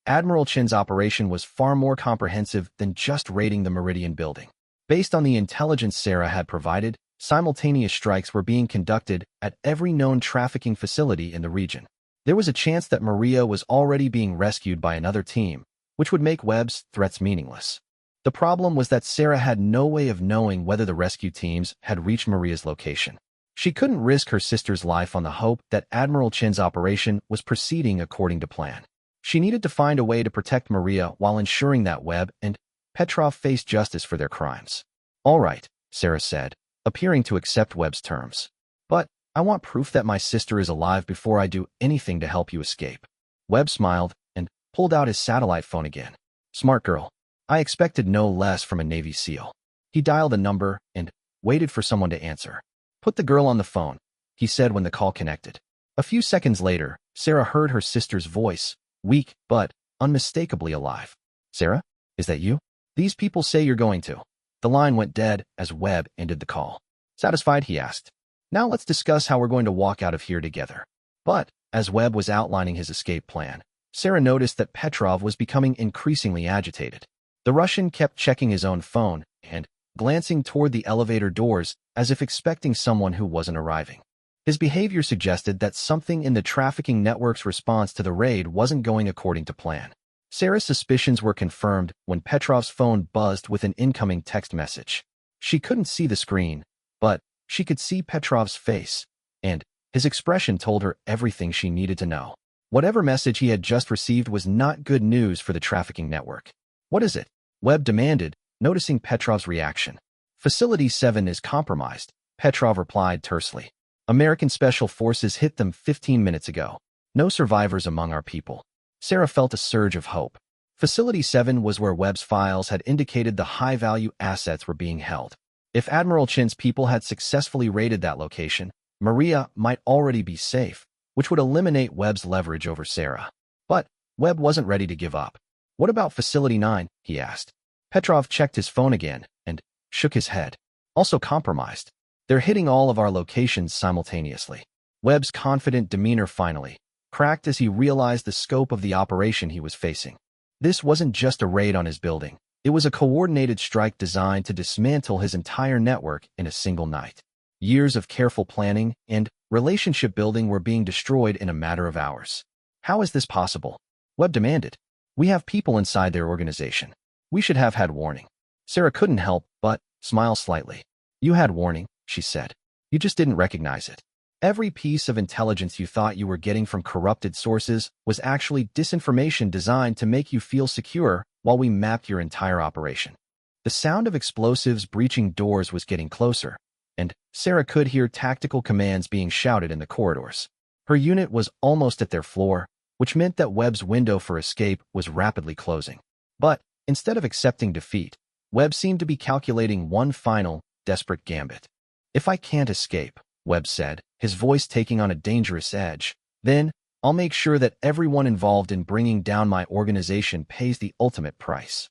Speaker 1: Admiral Chin's operation was far more comprehensive than just raiding the Meridian building. Based on the intelligence Sarah had provided, simultaneous strikes were being conducted at every known trafficking facility in the region. There was a chance that Maria was already being rescued by another team, which would make Webb's threats meaningless. The problem was that Sarah had no way of knowing whether the rescue teams had reached Maria's location. She couldn't risk her sister's life on the hope that Admiral Chin's operation was proceeding according to plan. She needed to find a way to protect Maria while ensuring that Webb and Petrov faced justice for their crimes. All right, Sarah said, appearing to accept Webb's terms. But I want proof that my sister is alive before I do anything to help you escape. Webb smiled and pulled out his satellite phone again. Smart girl. I expected no less from a Navy SEAL. He dialed a number and waited for someone to answer. Put the girl on the phone, he said when the call connected. A few seconds later, Sarah heard her sister's voice, weak but unmistakably alive. Sarah, is that you? These people say you're going to. The line went dead as Webb ended the call. Satisfied, he asked. Now let's discuss how we're going to walk out of here together. But, as Webb was outlining his escape plan, Sarah noticed that Petrov was becoming increasingly agitated. The Russian kept checking his own phone and glancing toward the elevator doors as if expecting someone who wasn't arriving. His behavior suggested that something in the trafficking network's response to the raid wasn't going according to plan. Sarah's suspicions were confirmed when Petrov's phone buzzed with an incoming text message. She couldn't see the screen, but she could see Petrov's face, and his expression told her everything she needed to know. Whatever message he had just received was not good news for the trafficking network. What is it? Webb demanded, noticing Petrov's reaction. Facility 7 is compromised, Petrov replied tersely. American Special Forces hit them 15 minutes ago. No survivors among our people. Sarah felt a surge of hope. Facility 7 was where Webb's files had indicated the high-value assets were being held. If Admiral Chin's people had successfully raided that location, Maria might already be safe, which would eliminate Webb's leverage over Sarah. But Webb wasn't ready to give up. What about Facility 9? He asked. Petrov checked his phone again and shook his head. Also compromised. They're hitting all of our locations simultaneously. Webb's confident demeanor finally cracked as he realized the scope of the operation he was facing. This wasn't just a raid on his building. It was a coordinated strike designed to dismantle his entire network in a single night. Years of careful planning and relationship building were being destroyed in a matter of hours. How is this possible? Webb demanded. We have people inside their organization. We should have had warning. Sarah couldn't help but smile slightly. You had warning, she said. You just didn't recognize it. Every piece of intelligence you thought you were getting from corrupted sources was actually disinformation designed to make you feel secure while we mapped your entire operation. The sound of explosives breaching doors was getting closer, and Sarah could hear tactical commands being shouted in the corridors. Her unit was almost at their floor, which meant that Webb's window for escape was rapidly closing. But instead of accepting defeat, Webb seemed to be calculating one final, desperate gambit. If I can't escape, Webb said, his voice taking on a dangerous edge, then I'll make sure that everyone involved in bringing down my organization pays the ultimate price.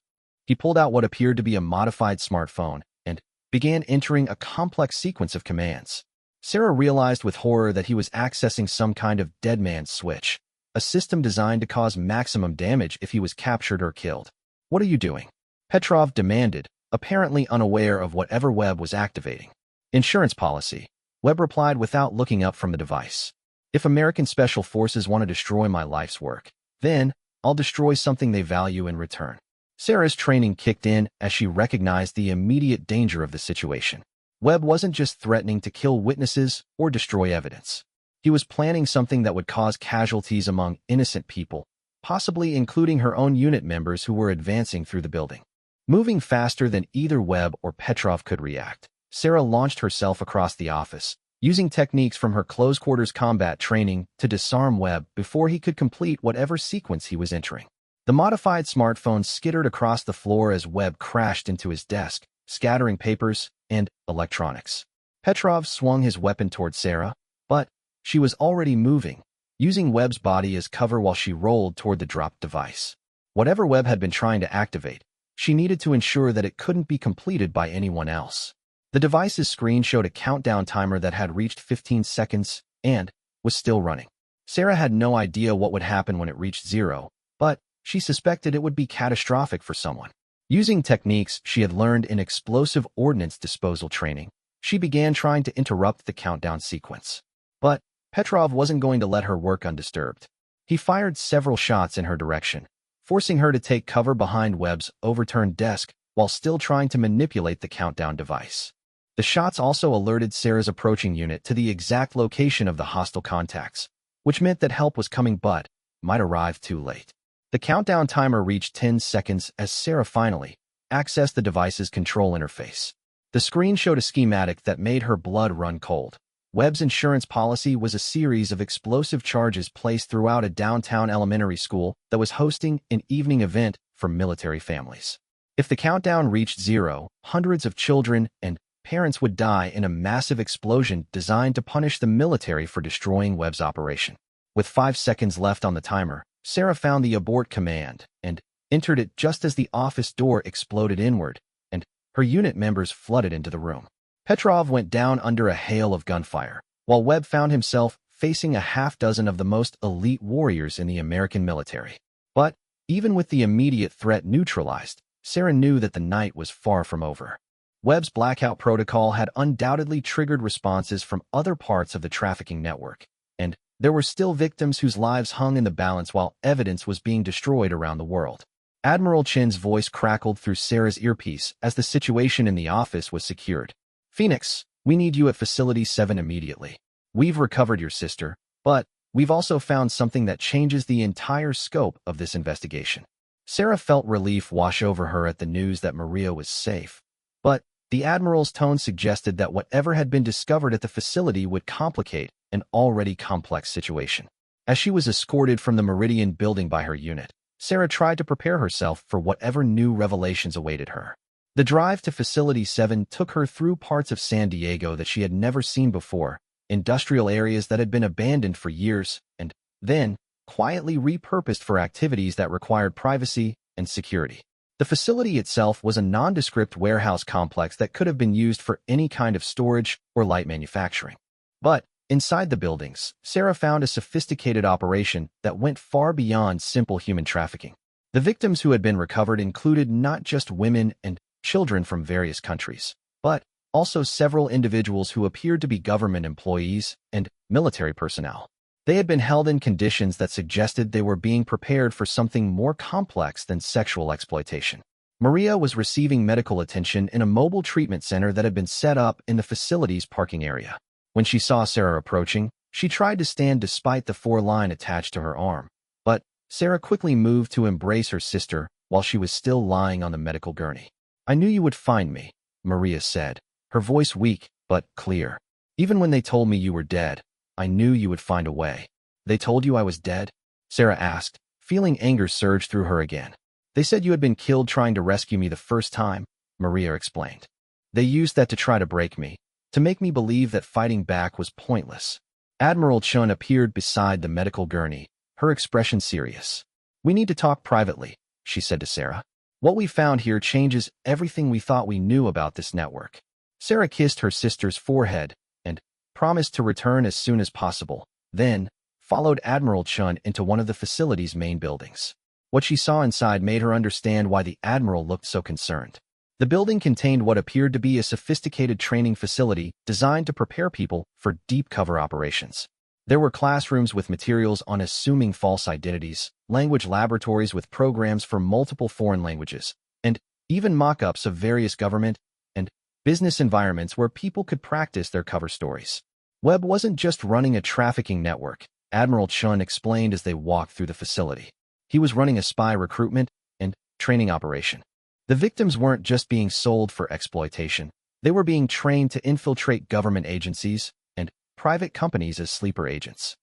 Speaker 1: He pulled out what appeared to be a modified smartphone and began entering a complex sequence of commands. Sarah realized with horror that he was accessing some kind of dead man's switch, a system designed to cause maximum damage if he was captured or killed. What are you doing? Petrov demanded, apparently unaware of whatever Webb was activating. Insurance policy, Webb replied without looking up from the device. If American Special Forces want to destroy my life's work, then I'll destroy something they value in return. Sarah's training kicked in as she recognized the immediate danger of the situation. Webb wasn't just threatening to kill witnesses or destroy evidence. He was planning something that would cause casualties among innocent people, possibly including her own unit members who were advancing through the building. Moving faster than either Webb or Petrov could react, Sarah launched herself across the office, using techniques from her close-quarters combat training to disarm Webb before he could complete whatever sequence he was entering. The modified smartphone skittered across the floor as Webb crashed into his desk, scattering papers and electronics. Petrov swung his weapon toward Sarah, but she was already moving, using Webb's body as cover while she rolled toward the dropped device. Whatever Webb had been trying to activate, she needed to ensure that it couldn't be completed by anyone else. The device's screen showed a countdown timer that had reached 15 seconds and was still running. Sarah had no idea what would happen when it reached 0, but she suspected it would be catastrophic for someone. Using techniques she had learned in explosive ordnance disposal training, she began trying to interrupt the countdown sequence. But Petrov wasn't going to let her work undisturbed. He fired several shots in her direction, forcing her to take cover behind Webb's overturned desk while still trying to manipulate the countdown device. The shots also alerted Sarah's approaching unit to the exact location of the hostile contacts, which meant that help was coming but might arrive too late. The countdown timer reached 10 seconds as Sarah finally accessed the device's control interface. The screen showed a schematic that made her blood run cold. Webb's insurance policy was a series of explosive charges placed throughout a downtown elementary school that was hosting an evening event for military families. If the countdown reached 0, hundreds of children and parents would die in a massive explosion designed to punish the military for destroying Webb's operation. With 5 seconds left on the timer, Sarah found the abort command and entered it just as the office door exploded inward, and her unit members flooded into the room. Petrov went down under a hail of gunfire, while Webb found himself facing a half-dozen of the most elite warriors in the American military. But even with the immediate threat neutralized, Sarah knew that the night was far from over. Webb's blackout protocol had undoubtedly triggered responses from other parts of the trafficking network, and there were still victims whose lives hung in the balance while evidence was being destroyed around the world. Admiral Chin's voice crackled through Sarah's earpiece as the situation in the office was secured. "Phoenix, we need you at Facility 7 immediately. We've recovered your sister, but we've also found something that changes the entire scope of this investigation." Sarah felt relief wash over her at the news that Maria was safe, but the Admiral's tone suggested that whatever had been discovered at the facility would complicate an already complex situation. As she was escorted from the Meridian building by her unit, Sarah tried to prepare herself for whatever new revelations awaited her. The drive to Facility 7 took her through parts of San Diego that she had never seen before, industrial areas that had been abandoned for years and then quietly repurposed for activities that required privacy and security. The facility itself was a nondescript warehouse complex that could have been used for any kind of storage or light manufacturing. But inside the buildings, Sarah found a sophisticated operation that went far beyond simple human trafficking. The victims who had been recovered included not just women and children from various countries, but also several individuals who appeared to be government employees and military personnel. They had been held in conditions that suggested they were being prepared for something more complex than sexual exploitation. Maria was receiving medical attention in a mobile treatment center that had been set up in the facility's parking area. When she saw Sarah approaching, she tried to stand despite the 4-line attached to her arm, but Sarah quickly moved to embrace her sister while she was still lying on the medical gurney. "I knew you would find me," Maria said, her voice weak but clear. "Even when they told me you were dead, I knew you would find a way." "They told you I was dead?" Sarah asked, feeling anger surge through her again. "They said you had been killed trying to rescue me the first time," Maria explained. "They used that to try to break me, to make me believe that fighting back was pointless." Admiral Chun appeared beside the medical gurney, her expression serious. "We need to talk privately," she said to Sarah. "What we found here changes everything we thought we knew about this network." Sarah kissed her sister's forehead and promised to return as soon as possible, then followed Admiral Chun into one of the facility's main buildings. What she saw inside made her understand why the Admiral looked so concerned. The The building contained what appeared to be a sophisticated training facility designed to prepare people for deep cover operations. There were classrooms with materials on assuming false identities, language laboratories with programs for multiple foreign languages, and even mock-ups of various government and business environments where people could practice their cover stories. Webb wasn't just running a trafficking network, Admiral Chun explained as they walked through the facility. He was running a spy recruitment and training operation. The victims weren't just being sold for exploitation. They were being trained to infiltrate government agencies and private companies as sleeper agents.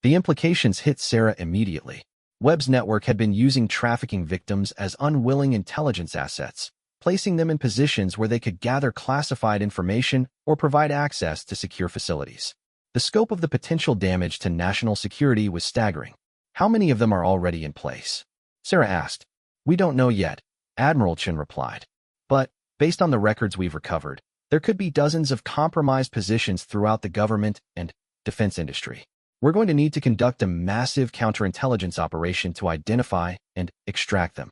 Speaker 1: The implications hit Sarah immediately. Webb's network had been using trafficking victims as unwilling intelligence assets, placing them in positions where they could gather classified information or provide access to secure facilities. The scope of the potential damage to national security was staggering. How many of them are already in place? Sarah asked. We don't know yet, Admiral Chin replied. But, based on the records we've recovered, there could be dozens of compromised positions throughout the government and defense industry. We're going to need to conduct a massive counterintelligence operation to identify and extract them.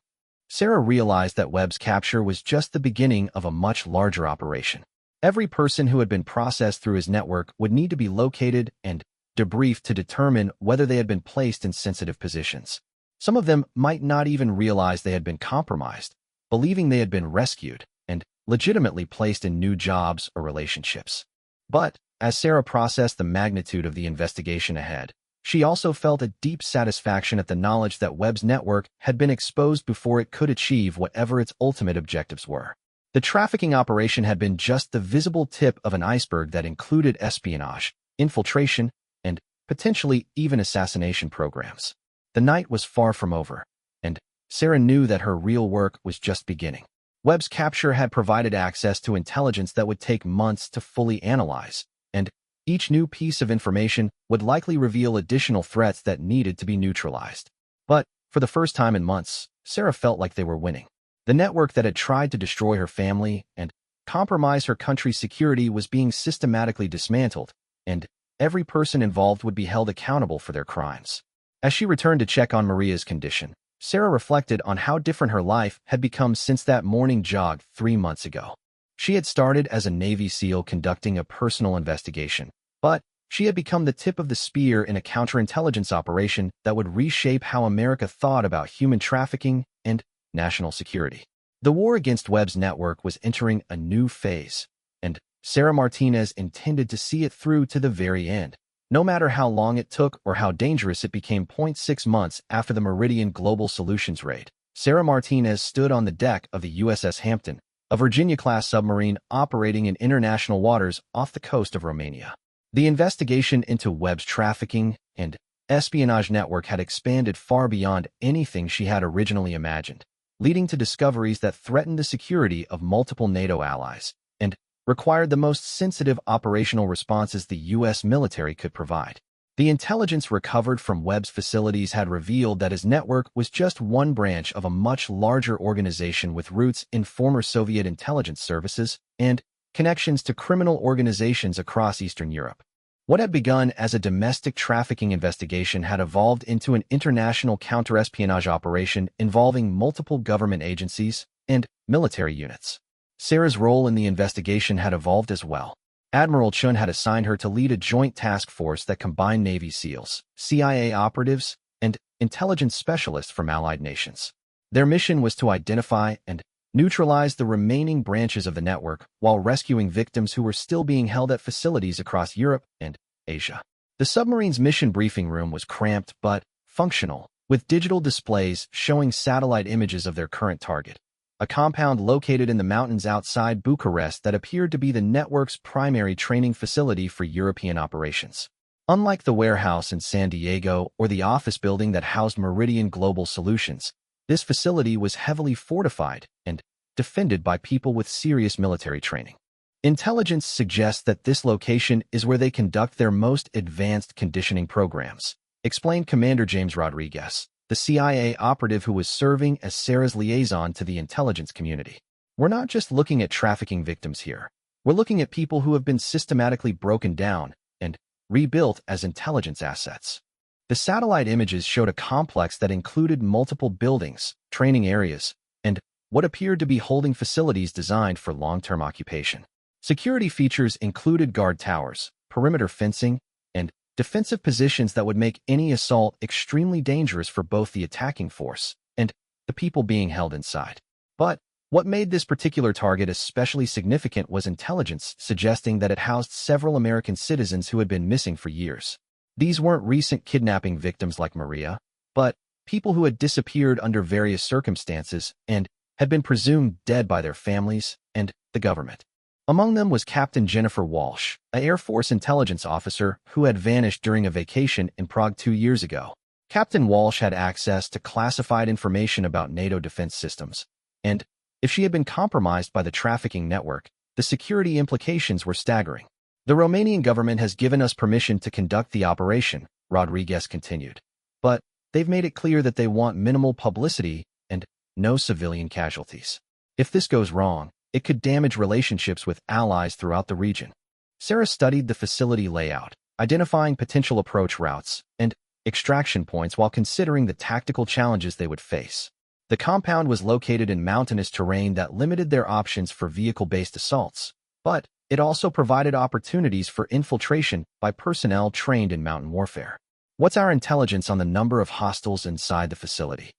Speaker 1: Sarah realized that Webb's capture was just the beginning of a much larger operation. Every person who had been processed through his network would need to be located and debriefed to determine whether they had been placed in sensitive positions. Some of them might not even realize they had been compromised, believing they had been rescued and legitimately placed in new jobs or relationships. But, as Sarah processed the magnitude of the investigation ahead, she also felt a deep satisfaction at the knowledge that Webb's network had been exposed before it could achieve whatever its ultimate objectives were. The trafficking operation had been just the visible tip of an iceberg that included espionage, infiltration, and potentially even assassination programs. The night was far from over, and Sarah knew that her real work was just beginning. Webb's capture had provided access to intelligence that would take months to fully analyze, and each new piece of information would likely reveal additional threats that needed to be neutralized. But, for the first time in months, Sarah felt like they were winning. The network that had tried to destroy her family and compromise her country's security was being systematically dismantled, and every person involved would be held accountable for their crimes. As she returned to check on Maria's condition, Sarah reflected on how different her life had become since that morning jog 3 months ago. She had started as a Navy SEAL conducting a personal investigation, but she had become the tip of the spear in a counterintelligence operation that would reshape how America thought about human trafficking and national security. The war against Webb's network was entering a new phase, and Sarah Martinez intended to see it through to the very end. No matter how long it took or how dangerous it became. 6 months after the Meridian Global Solutions raid, Sarah Martinez stood on the deck of the USS Hampton, a Virginia-class submarine operating in international waters off the coast of Romania. The investigation into Webb's trafficking and espionage network had expanded far beyond anything she had originally imagined, leading to discoveries that threatened the security of multiple NATO allies and required the most sensitive operational responses the U.S. military could provide. The intelligence recovered from Webb's facilities had revealed that his network was just one branch of a much larger organization with roots in former Soviet intelligence services and connections to criminal organizations across Eastern Europe. What had begun as a domestic trafficking investigation had evolved into an international counterespionage operation involving multiple government agencies and military units. Sarah's role in the investigation had evolved as well. Admiral Chun had assigned her to lead a joint task force that combined Navy SEALs, CIA operatives, and intelligence specialists from allied nations. Their mission was to identify and neutralize the remaining branches of the network while rescuing victims who were still being held at facilities across Europe and Asia. The submarine's mission briefing room was cramped but functional, with digital displays showing satellite images of their current target, a compound located in the mountains outside Bucharest that appeared to be the network's primary training facility for European operations. Unlike the warehouse in San Diego or the office building that housed Meridian Global Solutions, this facility was heavily fortified and defended by people with serious military training. Intelligence suggests that this location is where they conduct their most advanced conditioning programs, explained Commander James Rodriguez, the CIA operative who was serving as Sarah's liaison to the intelligence community. We're not just looking at trafficking victims here. We're looking at people who have been systematically broken down and rebuilt as intelligence assets. The satellite images showed a complex that included multiple buildings, training areas, and what appeared to be holding facilities designed for long-term occupation. Security features included guard towers, perimeter fencing, and defensive positions that would make any assault extremely dangerous for both the attacking force and the people being held inside. But what made this particular target especially significant was intelligence suggesting that it housed several American citizens who had been missing for years. These weren't recent kidnapping victims like Maria, but people who had disappeared under various circumstances and had been presumed dead by their families and the government. Among them was Captain Jennifer Walsh, an Air Force intelligence officer who had vanished during a vacation in Prague 2 years ago. Captain Walsh had access to classified information about NATO defense systems, and if she had been compromised by the trafficking network, the security implications were staggering. The Romanian government has given us permission to conduct the operation, Rodriguez continued. But they've made it clear that they want minimal publicity and no civilian casualties. If this goes wrong, it could damage relationships with allies throughout the region. Sarah studied the facility layout, identifying potential approach routes and extraction points while considering the tactical challenges they would face. The compound was located in mountainous terrain that limited their options for vehicle-based assaults, but it also provided opportunities for infiltration by personnel trained in mountain warfare. What's our intelligence on the number of hostiles inside the facility?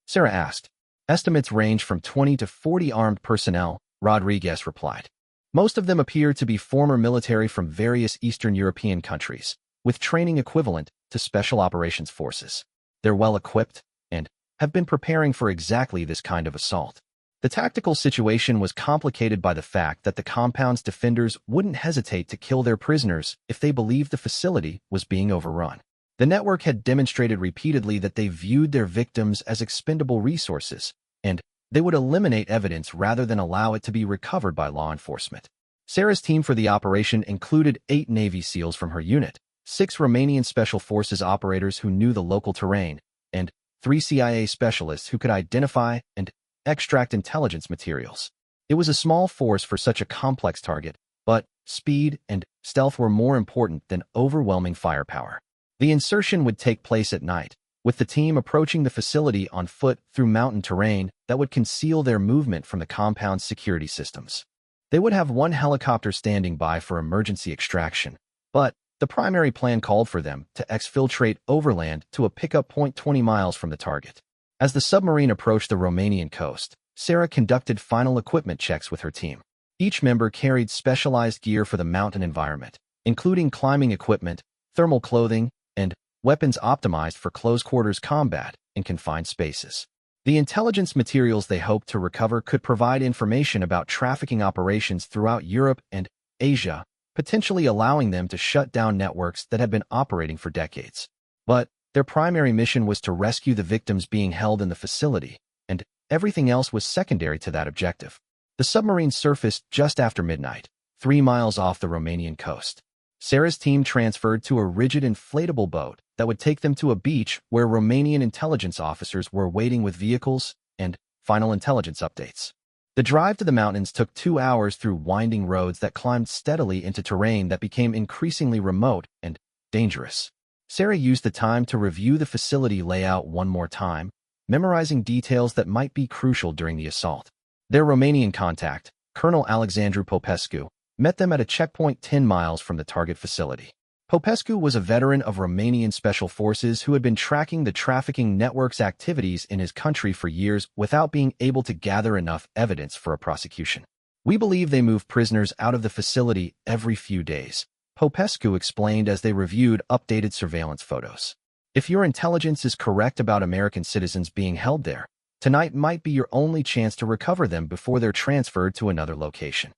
Speaker 1: Sarah asked. Estimates range from 20 to 40 armed personnel, Rodriguez replied. Most of them appear to be former military from various Eastern European countries, with training equivalent to Special Operations Forces. They're well-equipped and have been preparing for exactly this kind of assault. The tactical situation was complicated by the fact that the compound's defenders wouldn't hesitate to kill their prisoners if they believed the facility was being overrun. The network had demonstrated repeatedly that they viewed their victims as expendable resources, and they would eliminate evidence rather than allow it to be recovered by law enforcement. Sarah's team for the operation included 8 Navy SEALs from her unit, 6 Romanian Special Forces operators who knew the local terrain, and 3 CIA specialists who could identify and extract intelligence materials. It was a small force for such a complex target, but speed and stealth were more important than overwhelming firepower. The insertion would take place at night, with the team approaching the facility on foot through mountain terrain that would conceal their movement from the compound's security systems. They would have 1 helicopter standing by for emergency extraction, but the primary plan called for them to exfiltrate overland to a pickup point 20 miles from the target. As the submarine approached the Romanian coast, Sarah conducted final equipment checks with her team. Each member carried specialized gear for the mountain environment, including climbing equipment, thermal clothing, and weapons optimized for close-quarters combat in confined spaces. The intelligence materials they hoped to recover could provide information about trafficking operations throughout Europe and Asia, potentially allowing them to shut down networks that had been operating for decades. But their primary mission was to rescue the victims being held in the facility, and everything else was secondary to that objective. The submarine surfaced just after midnight, 3 miles off the Romanian coast. Sarah's team transferred to a rigid inflatable boat that would take them to a beach where Romanian intelligence officers were waiting with vehicles and final intelligence updates. The drive to the mountains took 2 hours through winding roads that climbed steadily into terrain that became increasingly remote and dangerous. Sarah used the time to review the facility layout one more time, memorizing details that might be crucial during the assault. Their Romanian contact, Colonel Alexandru Popescu, met them at a checkpoint 10 miles from the target facility. Popescu was a veteran of Romanian Special Forces who had been tracking the trafficking network's activities in his country for years without being able to gather enough evidence for a prosecution. We believe they move prisoners out of the facility every few days, Popescu explained as they reviewed updated surveillance photos. If your intelligence is correct about American citizens being held there, tonight might be your only chance to recover them before they're transferred to another location.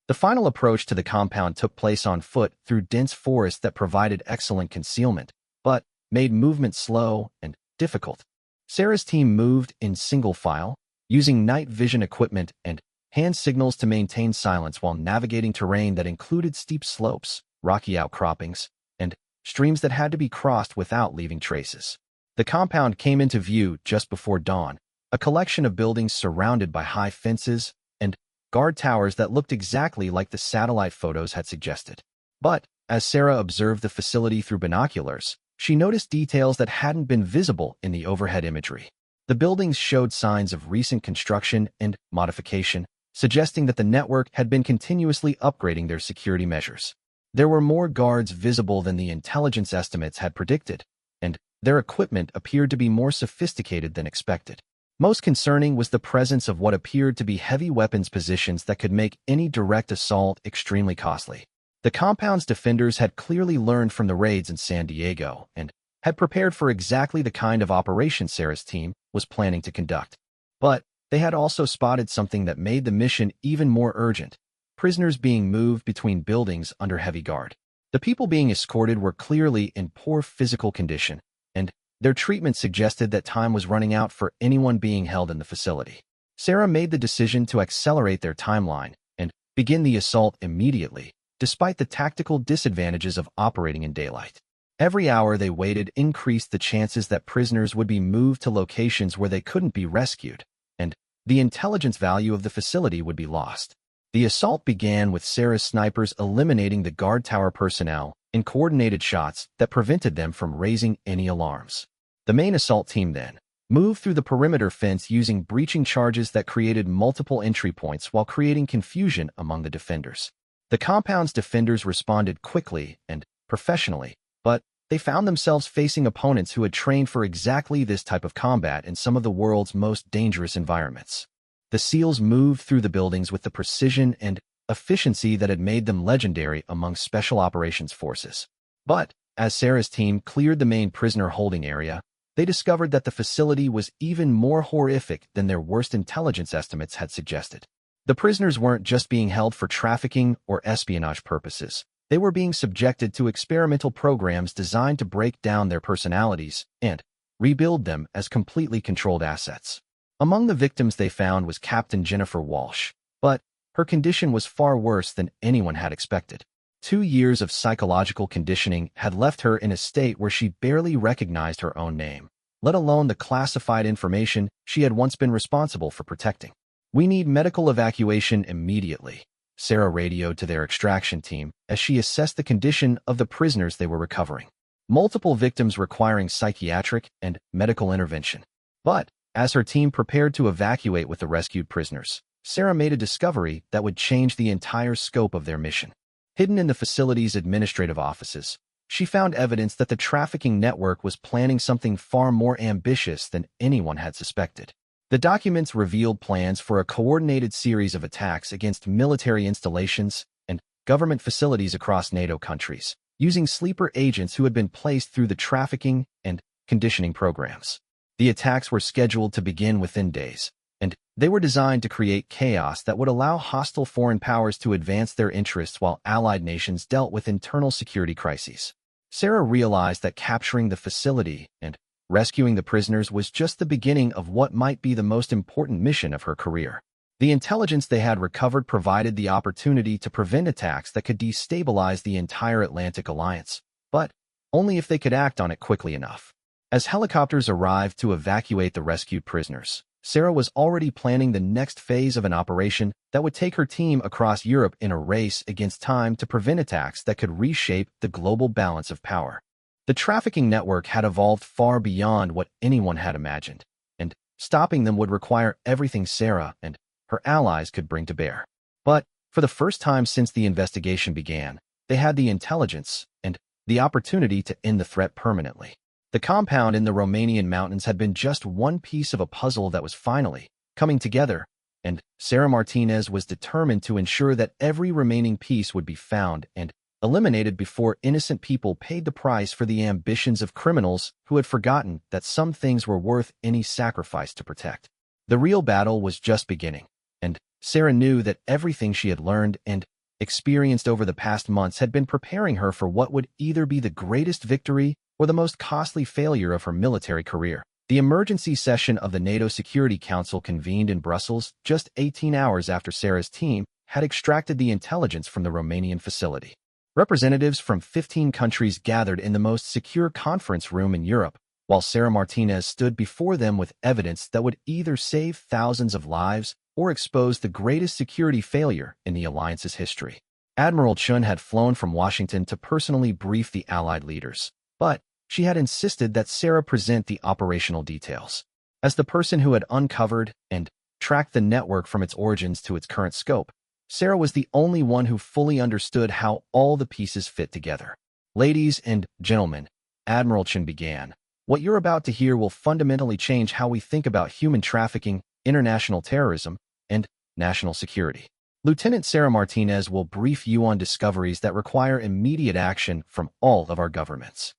Speaker 1: The final approach to the compound took place on foot through dense forest that provided excellent concealment, but made movement slow and difficult. Sarah's team moved in single file, using night vision equipment and hand signals to maintain silence while navigating terrain that included steep slopes, rocky outcroppings, and streams that had to be crossed without leaving traces. The compound came into view just before dawn, a collection of buildings surrounded by high fences and guard towers that looked exactly like the satellite photos had suggested. But as Sarah observed the facility through binoculars, she noticed details that hadn't been visible in the overhead imagery. The buildings showed signs of recent construction and modification, suggesting that the network had been continuously upgrading their security measures. There were more guards visible than the intelligence estimates had predicted, and their equipment appeared to be more sophisticated than expected. Most concerning was the presence of what appeared to be heavy weapons positions that could make any direct assault extremely costly. The compound's defenders had clearly learned from the raids in San Diego and had prepared for exactly the kind of operation Sarah's team was planning to conduct. But they had also spotted something that made the mission even more urgent: prisoners being moved between buildings under heavy guard. The people being escorted were clearly in poor physical condition, and their treatment suggested that time was running out for anyone being held in the facility. Sarah made the decision to accelerate their timeline and begin the assault immediately, despite the tactical disadvantages of operating in daylight. Every hour they waited increased the chances that prisoners would be moved to locations where they couldn't be rescued, and the intelligence value of the facility would be lost. The assault began with Sarah's snipers eliminating the guard tower personnel in coordinated shots that prevented them from raising any alarms. The main assault team then moved through the perimeter fence using breaching charges that created multiple entry points while creating confusion among the defenders. The compound's defenders responded quickly and professionally, but they found themselves facing opponents who had trained for exactly this type of combat in some of the world's most dangerous environments. The SEALs moved through the buildings with the precision and efficiency that had made them legendary among special operations forces. But as Sarah's team cleared the main prisoner holding area, they discovered that the facility was even more horrific than their worst intelligence estimates had suggested. The prisoners weren't just being held for trafficking or espionage purposes. They were being subjected to experimental programs designed to break down their personalities and rebuild them as completely controlled assets. Among the victims they found was Captain Jennifer Walsh, but her condition was far worse than anyone had expected. 2 years of psychological conditioning had left her in a state where she barely recognized her own name, let alone the classified information she had once been responsible for protecting. "We need medical evacuation immediately," Sarah radioed to their extraction team as she assessed the condition of the prisoners they were recovering. Multiple victims requiring psychiatric and medical intervention. But as her team prepared to evacuate with the rescued prisoners, Sarah made a discovery that would change the entire scope of their mission. Hidden in the facility's administrative offices, she found evidence that the trafficking network was planning something far more ambitious than anyone had suspected. The documents revealed plans for a coordinated series of attacks against military installations and government facilities across NATO countries, using sleeper agents who had been placed through the trafficking and conditioning programs. The attacks were scheduled to begin within days, and they were designed to create chaos that would allow hostile foreign powers to advance their interests while allied nations dealt with internal security crises. Sarah realized that capturing the facility and rescuing the prisoners was just the beginning of what might be the most important mission of her career. The intelligence they had recovered provided the opportunity to prevent attacks that could destabilize the entire Atlantic Alliance, but only if they could act on it quickly enough. As helicopters arrived to evacuate the rescued prisoners, Sarah was already planning the next phase of an operation that would take her team across Europe in a race against time to prevent attacks that could reshape the global balance of power. The trafficking network had evolved far beyond what anyone had imagined, and stopping them would require everything Sarah and her allies could bring to bear. But for the first time since the investigation began, they had the intelligence and the opportunity to end the threat permanently. The compound in the Romanian mountains had been just one piece of a puzzle that was finally coming together, and Sarah Martinez was determined to ensure that every remaining piece would be found and eliminated before innocent people paid the price for the ambitions of criminals who had forgotten that some things were worth any sacrifice to protect. The real battle was just beginning, and Sarah knew that everything she had learned and experienced over the past months had been preparing her for what would either be the greatest victory or the most costly failure of her military career. The emergency session of the NATO Security Council convened in Brussels just 18 hours after Sarah's team had extracted the intelligence from the Romanian facility. Representatives from 15 countries gathered in the most secure conference room in Europe, while Sarah Martinez stood before them with evidence that would either save thousands of lives or expose the greatest security failure in the alliance's history. Admiral Chun had flown from Washington to personally brief the Allied leaders, but she had insisted that Sarah present the operational details. As the person who had uncovered and tracked the network from its origins to its current scope, Sarah was the only one who fully understood how all the pieces fit together. Ladies and gentlemen, Admiral Chen began. What you're about to hear will fundamentally change how we think about human trafficking, international terrorism, and national security. Lieutenant Sarah Martinez will brief you on discoveries that require immediate action from all of our governments.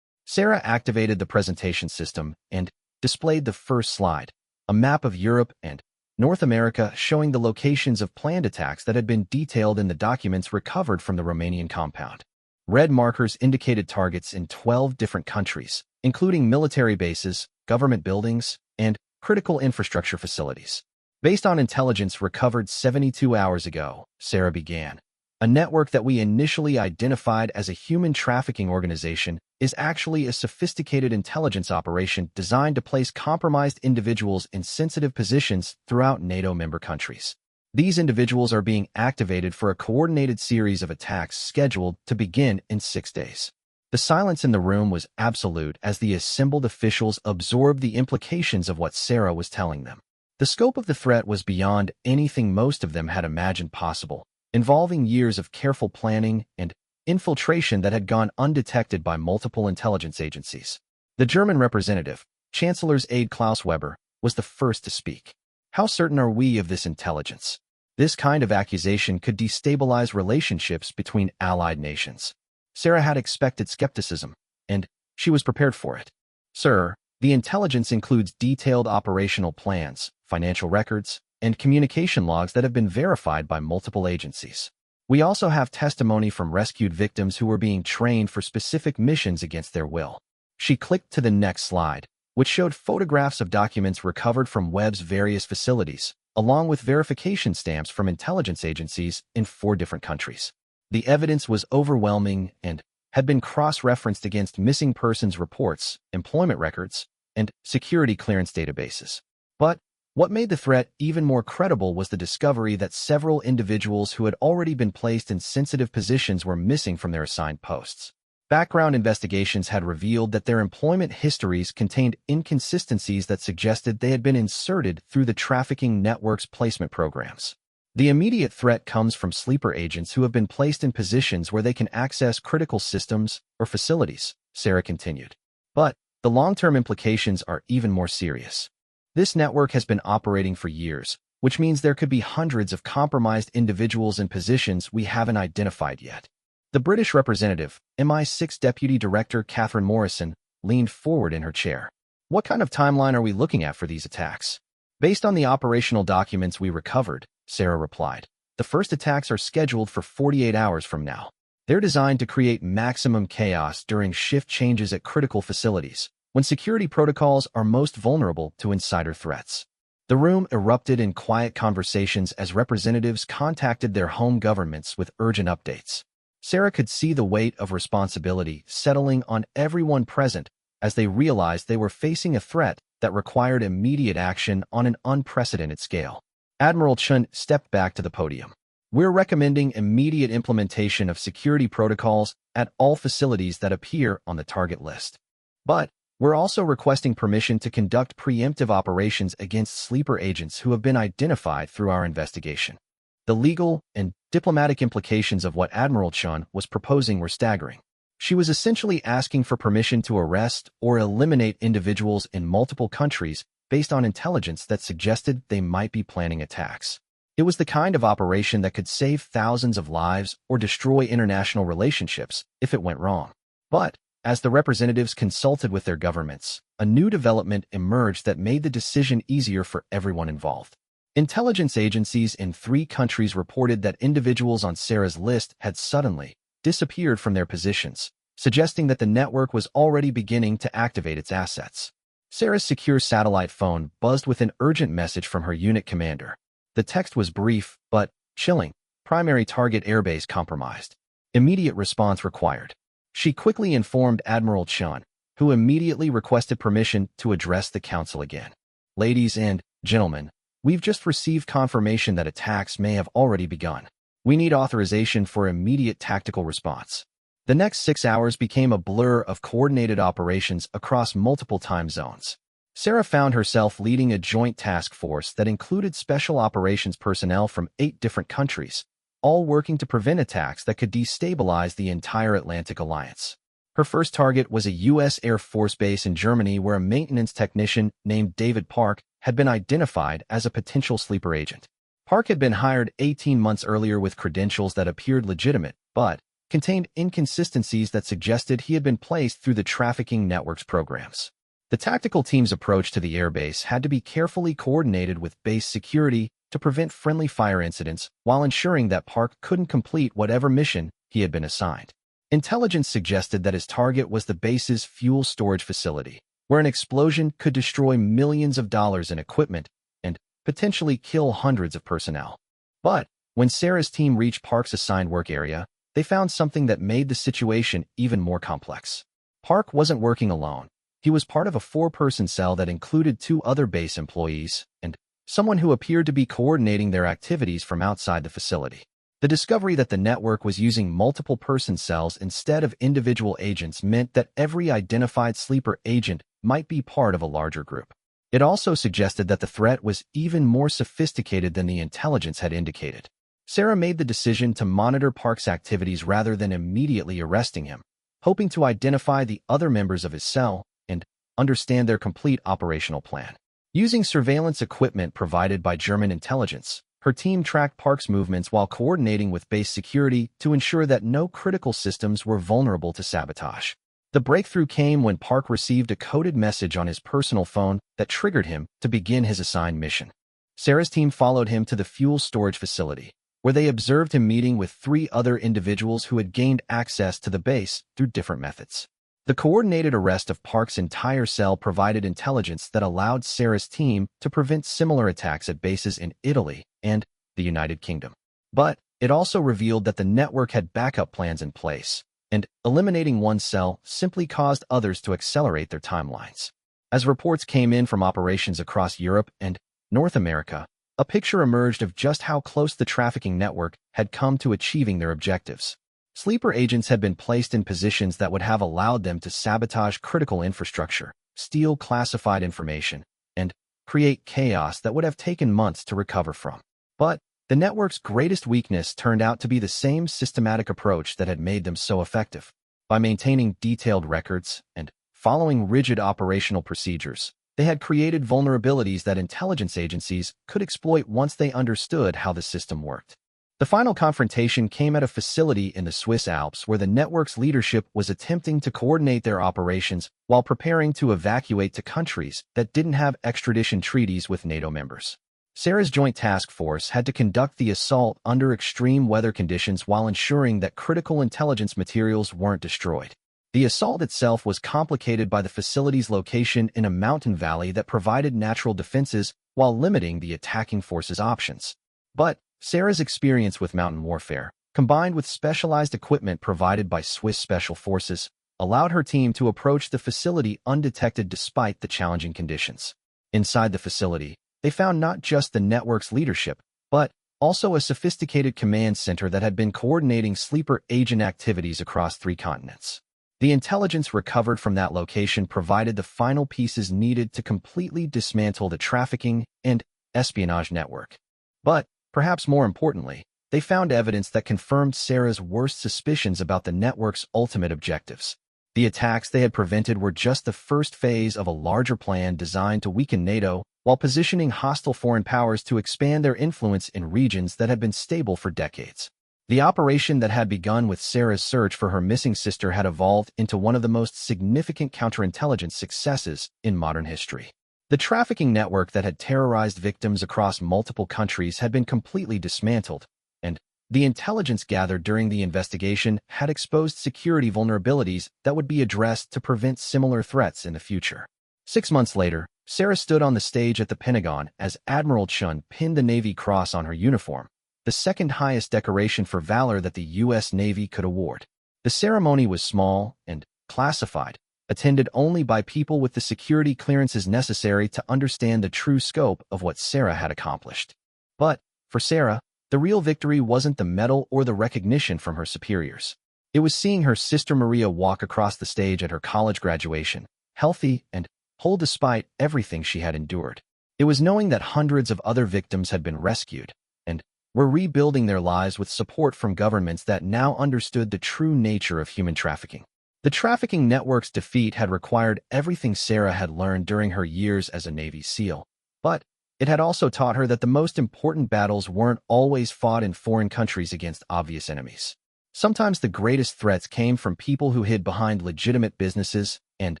Speaker 1: Sarah activated the presentation system and displayed the first slide, a map of Europe and North America showing the locations of planned attacks that had been detailed in the documents recovered from the Romanian compound. Red markers indicated targets in 12 different countries, including military bases, government buildings, and critical infrastructure facilities. Based on intelligence recovered 72 hours ago, Sarah began. A network that we initially identified as a human trafficking organization is actually a sophisticated intelligence operation designed to place compromised individuals in sensitive positions throughout NATO member countries. These individuals are being activated for a coordinated series of attacks scheduled to begin in 6 days. The silence in the room was absolute as the assembled officials absorbed the implications of what Sarah was telling them. The scope of the threat was beyond anything most of them had imagined possible, involving years of careful planning and infiltration that had gone undetected by multiple intelligence agencies. The German representative, Chancellor's aide Klaus Weber, was the first to speak. How certain are we of this intelligence? This kind of accusation could destabilize relationships between allied nations. Sarah had expected skepticism, and she was prepared for it. Sir, the intelligence includes detailed operational plans, financial records, and communication logs that have been verified by multiple agencies. We also have testimony from rescued victims who were being trained for specific missions against their will. She clicked to the next slide, which showed photographs of documents recovered from Webb's various facilities, along with verification stamps from intelligence agencies in 4 different countries. The evidence was overwhelming and had been cross-referenced against missing persons reports, employment records, and security clearance databases. But what made the threat even more credible was the discovery that several individuals who had already been placed in sensitive positions were missing from their assigned posts. Background investigations had revealed that their employment histories contained inconsistencies that suggested they had been inserted through the trafficking network's placement programs. The immediate threat comes from sleeper agents who have been placed in positions where they can access critical systems or facilities, Sarah continued. But the long-term implications are even more serious. This network has been operating for years, which means there could be hundreds of compromised individuals in positions we haven't identified yet. The British representative, MI6 Deputy Director Catherine Morrison, leaned forward in her chair. What kind of timeline are we looking at for these attacks? Based on the operational documents we recovered, Sarah replied, the first attacks are scheduled for 48 hours from now. They're designed to create maximum chaos during shift changes at critical facilities, when security protocols are most vulnerable to insider threats. The room erupted in quiet conversations as representatives contacted their home governments with urgent updates. Sarah could see the weight of responsibility settling on everyone present as they realized they were facing a threat that required immediate action on an unprecedented scale. Admiral Chun stepped back to the podium. We're recommending immediate implementation of security protocols at all facilities that appear on the target list. But we're also requesting permission to conduct preemptive operations against sleeper agents who have been identified through our investigation. The legal and diplomatic implications of what Admiral Chun was proposing were staggering. She was essentially asking for permission to arrest or eliminate individuals in multiple countries based on intelligence that suggested they might be planning attacks. It was the kind of operation that could save thousands of lives or destroy international relationships if it went wrong. But as the representatives consulted with their governments, a new development emerged that made the decision easier for everyone involved. Intelligence agencies in 3 countries reported that individuals on Sarah's list had suddenly disappeared from their positions, suggesting that the network was already beginning to activate its assets. Sarah's secure satellite phone buzzed with an urgent message from her unit commander. The text was brief but chilling. Primary target airbase compromised. Immediate response required. She quickly informed Admiral Chun, who immediately requested permission to address the council again. Ladies and gentlemen, we've just received confirmation that attacks may have already begun. We need authorization for immediate tactical response. The next 6 hours became a blur of coordinated operations across multiple time zones. Sarah found herself leading a joint task force that included special operations personnel from 8 different countries, all working to prevent attacks that could destabilize the entire Atlantic Alliance. Her first target was a U.S. Air Force base in Germany where a maintenance technician named David Park had been identified as a potential sleeper agent. Park had been hired 18 months earlier with credentials that appeared legitimate, but contained inconsistencies that suggested he had been placed through the trafficking network's programs. The tactical team's approach to the airbase had to be carefully coordinated with base security to prevent friendly fire incidents while ensuring that Park couldn't complete whatever mission he had been assigned. Intelligence suggested that his target was the base's fuel storage facility, where an explosion could destroy millions of dollars in equipment and potentially kill hundreds of personnel. But when Sarah's team reached Park's assigned work area, they found something that made the situation even more complex. Park wasn't working alone. He was part of a 4-person cell that included 2 other base employees and someone who appeared to be coordinating their activities from outside the facility. The discovery that the network was using multiple person cells instead of individual agents meant that every identified sleeper agent might be part of a larger group. It also suggested that the threat was even more sophisticated than the intelligence had indicated. Sarah made the decision to monitor Park's activities rather than immediately arresting him, hoping to identify the other members of his cell and understand their complete operational plan. Using surveillance equipment provided by German intelligence, her team tracked Park's movements while coordinating with base security to ensure that no critical systems were vulnerable to sabotage. The breakthrough came when Park received a coded message on his personal phone that triggered him to begin his assigned mission. Sarah's team followed him to the fuel storage facility, where they observed him meeting with 3 other individuals who had gained access to the base through different methods. The coordinated arrest of Park's entire cell provided intelligence that allowed Sarah's team to prevent similar attacks at bases in Italy and the United Kingdom. But it also revealed that the network had backup plans in place, and eliminating one cell simply caused others to accelerate their timelines. As reports came in from operations across Europe and North America, a picture emerged of just how close the trafficking network had come to achieving their objectives. Sleeper agents had been placed in positions that would have allowed them to sabotage critical infrastructure, steal classified information, and create chaos that would have taken months to recover from. But the network's greatest weakness turned out to be the same systematic approach that had made them so effective. By maintaining detailed records and following rigid operational procedures, they had created vulnerabilities that intelligence agencies could exploit once they understood how the system worked. The final confrontation came at a facility in the Swiss Alps where the network's leadership was attempting to coordinate their operations while preparing to evacuate to countries that didn't have extradition treaties with NATO members. Sarah's joint task force had to conduct the assault under extreme weather conditions while ensuring that critical intelligence materials weren't destroyed. The assault itself was complicated by the facility's location in a mountain valley that provided natural defenses while limiting the attacking force's options. But Sarah's experience with mountain warfare, combined with specialized equipment provided by Swiss Special Forces, allowed her team to approach the facility undetected despite the challenging conditions. Inside the facility, they found not just the network's leadership, but also a sophisticated command center that had been coordinating sleeper agent activities across 3 continents. The intelligence recovered from that location provided the final pieces needed to completely dismantle the trafficking and espionage network. But perhaps more importantly, they found evidence that confirmed Sarah's worst suspicions about the network's ultimate objectives. The attacks they had prevented were just the first phase of a larger plan designed to weaken NATO while positioning hostile foreign powers to expand their influence in regions that had been stable for decades. The operation that had begun with Sarah's search for her missing sister had evolved into one of the most significant counterintelligence successes in modern history. The trafficking network that had terrorized victims across multiple countries had been completely dismantled, and the intelligence gathered during the investigation had exposed security vulnerabilities that would be addressed to prevent similar threats in the future. 6 months later, Sarah stood on the stage at the Pentagon as Admiral Chun pinned the Navy Cross on her uniform, the second highest decoration for valor that the U.S. Navy could award. The ceremony was small and classified, attended only by people with the security clearances necessary to understand the true scope of what Sarah had accomplished. But, for Sarah, the real victory wasn't the medal or the recognition from her superiors. It was seeing her sister Maria walk across the stage at her college graduation, healthy and whole despite everything she had endured. It was knowing that hundreds of other victims had been rescued and were rebuilding their lives with support from governments that now understood the true nature of human trafficking. The trafficking network's defeat had required everything Sarah had learned during her years as a Navy SEAL, but it had also taught her that the most important battles weren't always fought in foreign countries against obvious enemies. Sometimes the greatest threats came from people who hid behind legitimate businesses and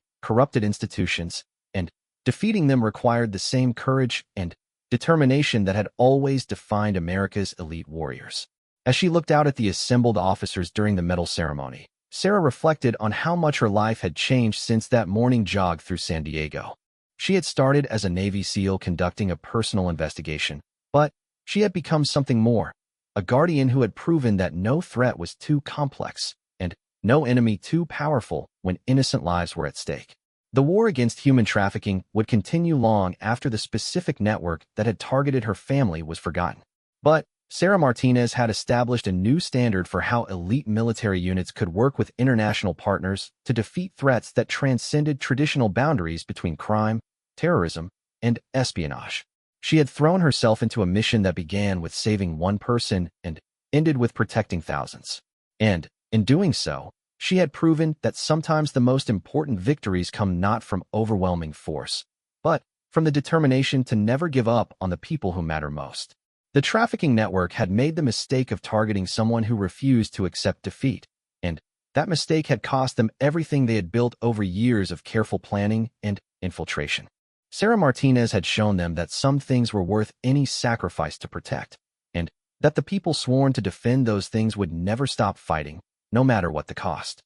Speaker 1: corrupted institutions, and defeating them required the same courage and determination that had always defined America's elite warriors. As she looked out at the assembled officers during the medal ceremony, Sarah reflected on how much her life had changed since that morning jog through San Diego. She had started as a Navy SEAL conducting a personal investigation, but she had become something more, a guardian who had proven that no threat was too complex and no enemy too powerful when innocent lives were at stake. The war against human trafficking would continue long after the specific network that had targeted her family was forgotten. But Sarah Martinez had established a new standard for how elite military units could work with international partners to defeat threats that transcended traditional boundaries between crime, terrorism, and espionage. She had thrown herself into a mission that began with saving one person and ended with protecting thousands. And, in doing so, she had proven that sometimes the most important victories come not from overwhelming force, but from the determination to never give up on the people who matter most. The trafficking network had made the mistake of targeting someone who refused to accept defeat, and that mistake had cost them everything they had built over years of careful planning and infiltration. Sarah Martinez had shown them that some things were worth any sacrifice to protect, and that the people sworn to defend those things would never stop fighting, no matter what the cost.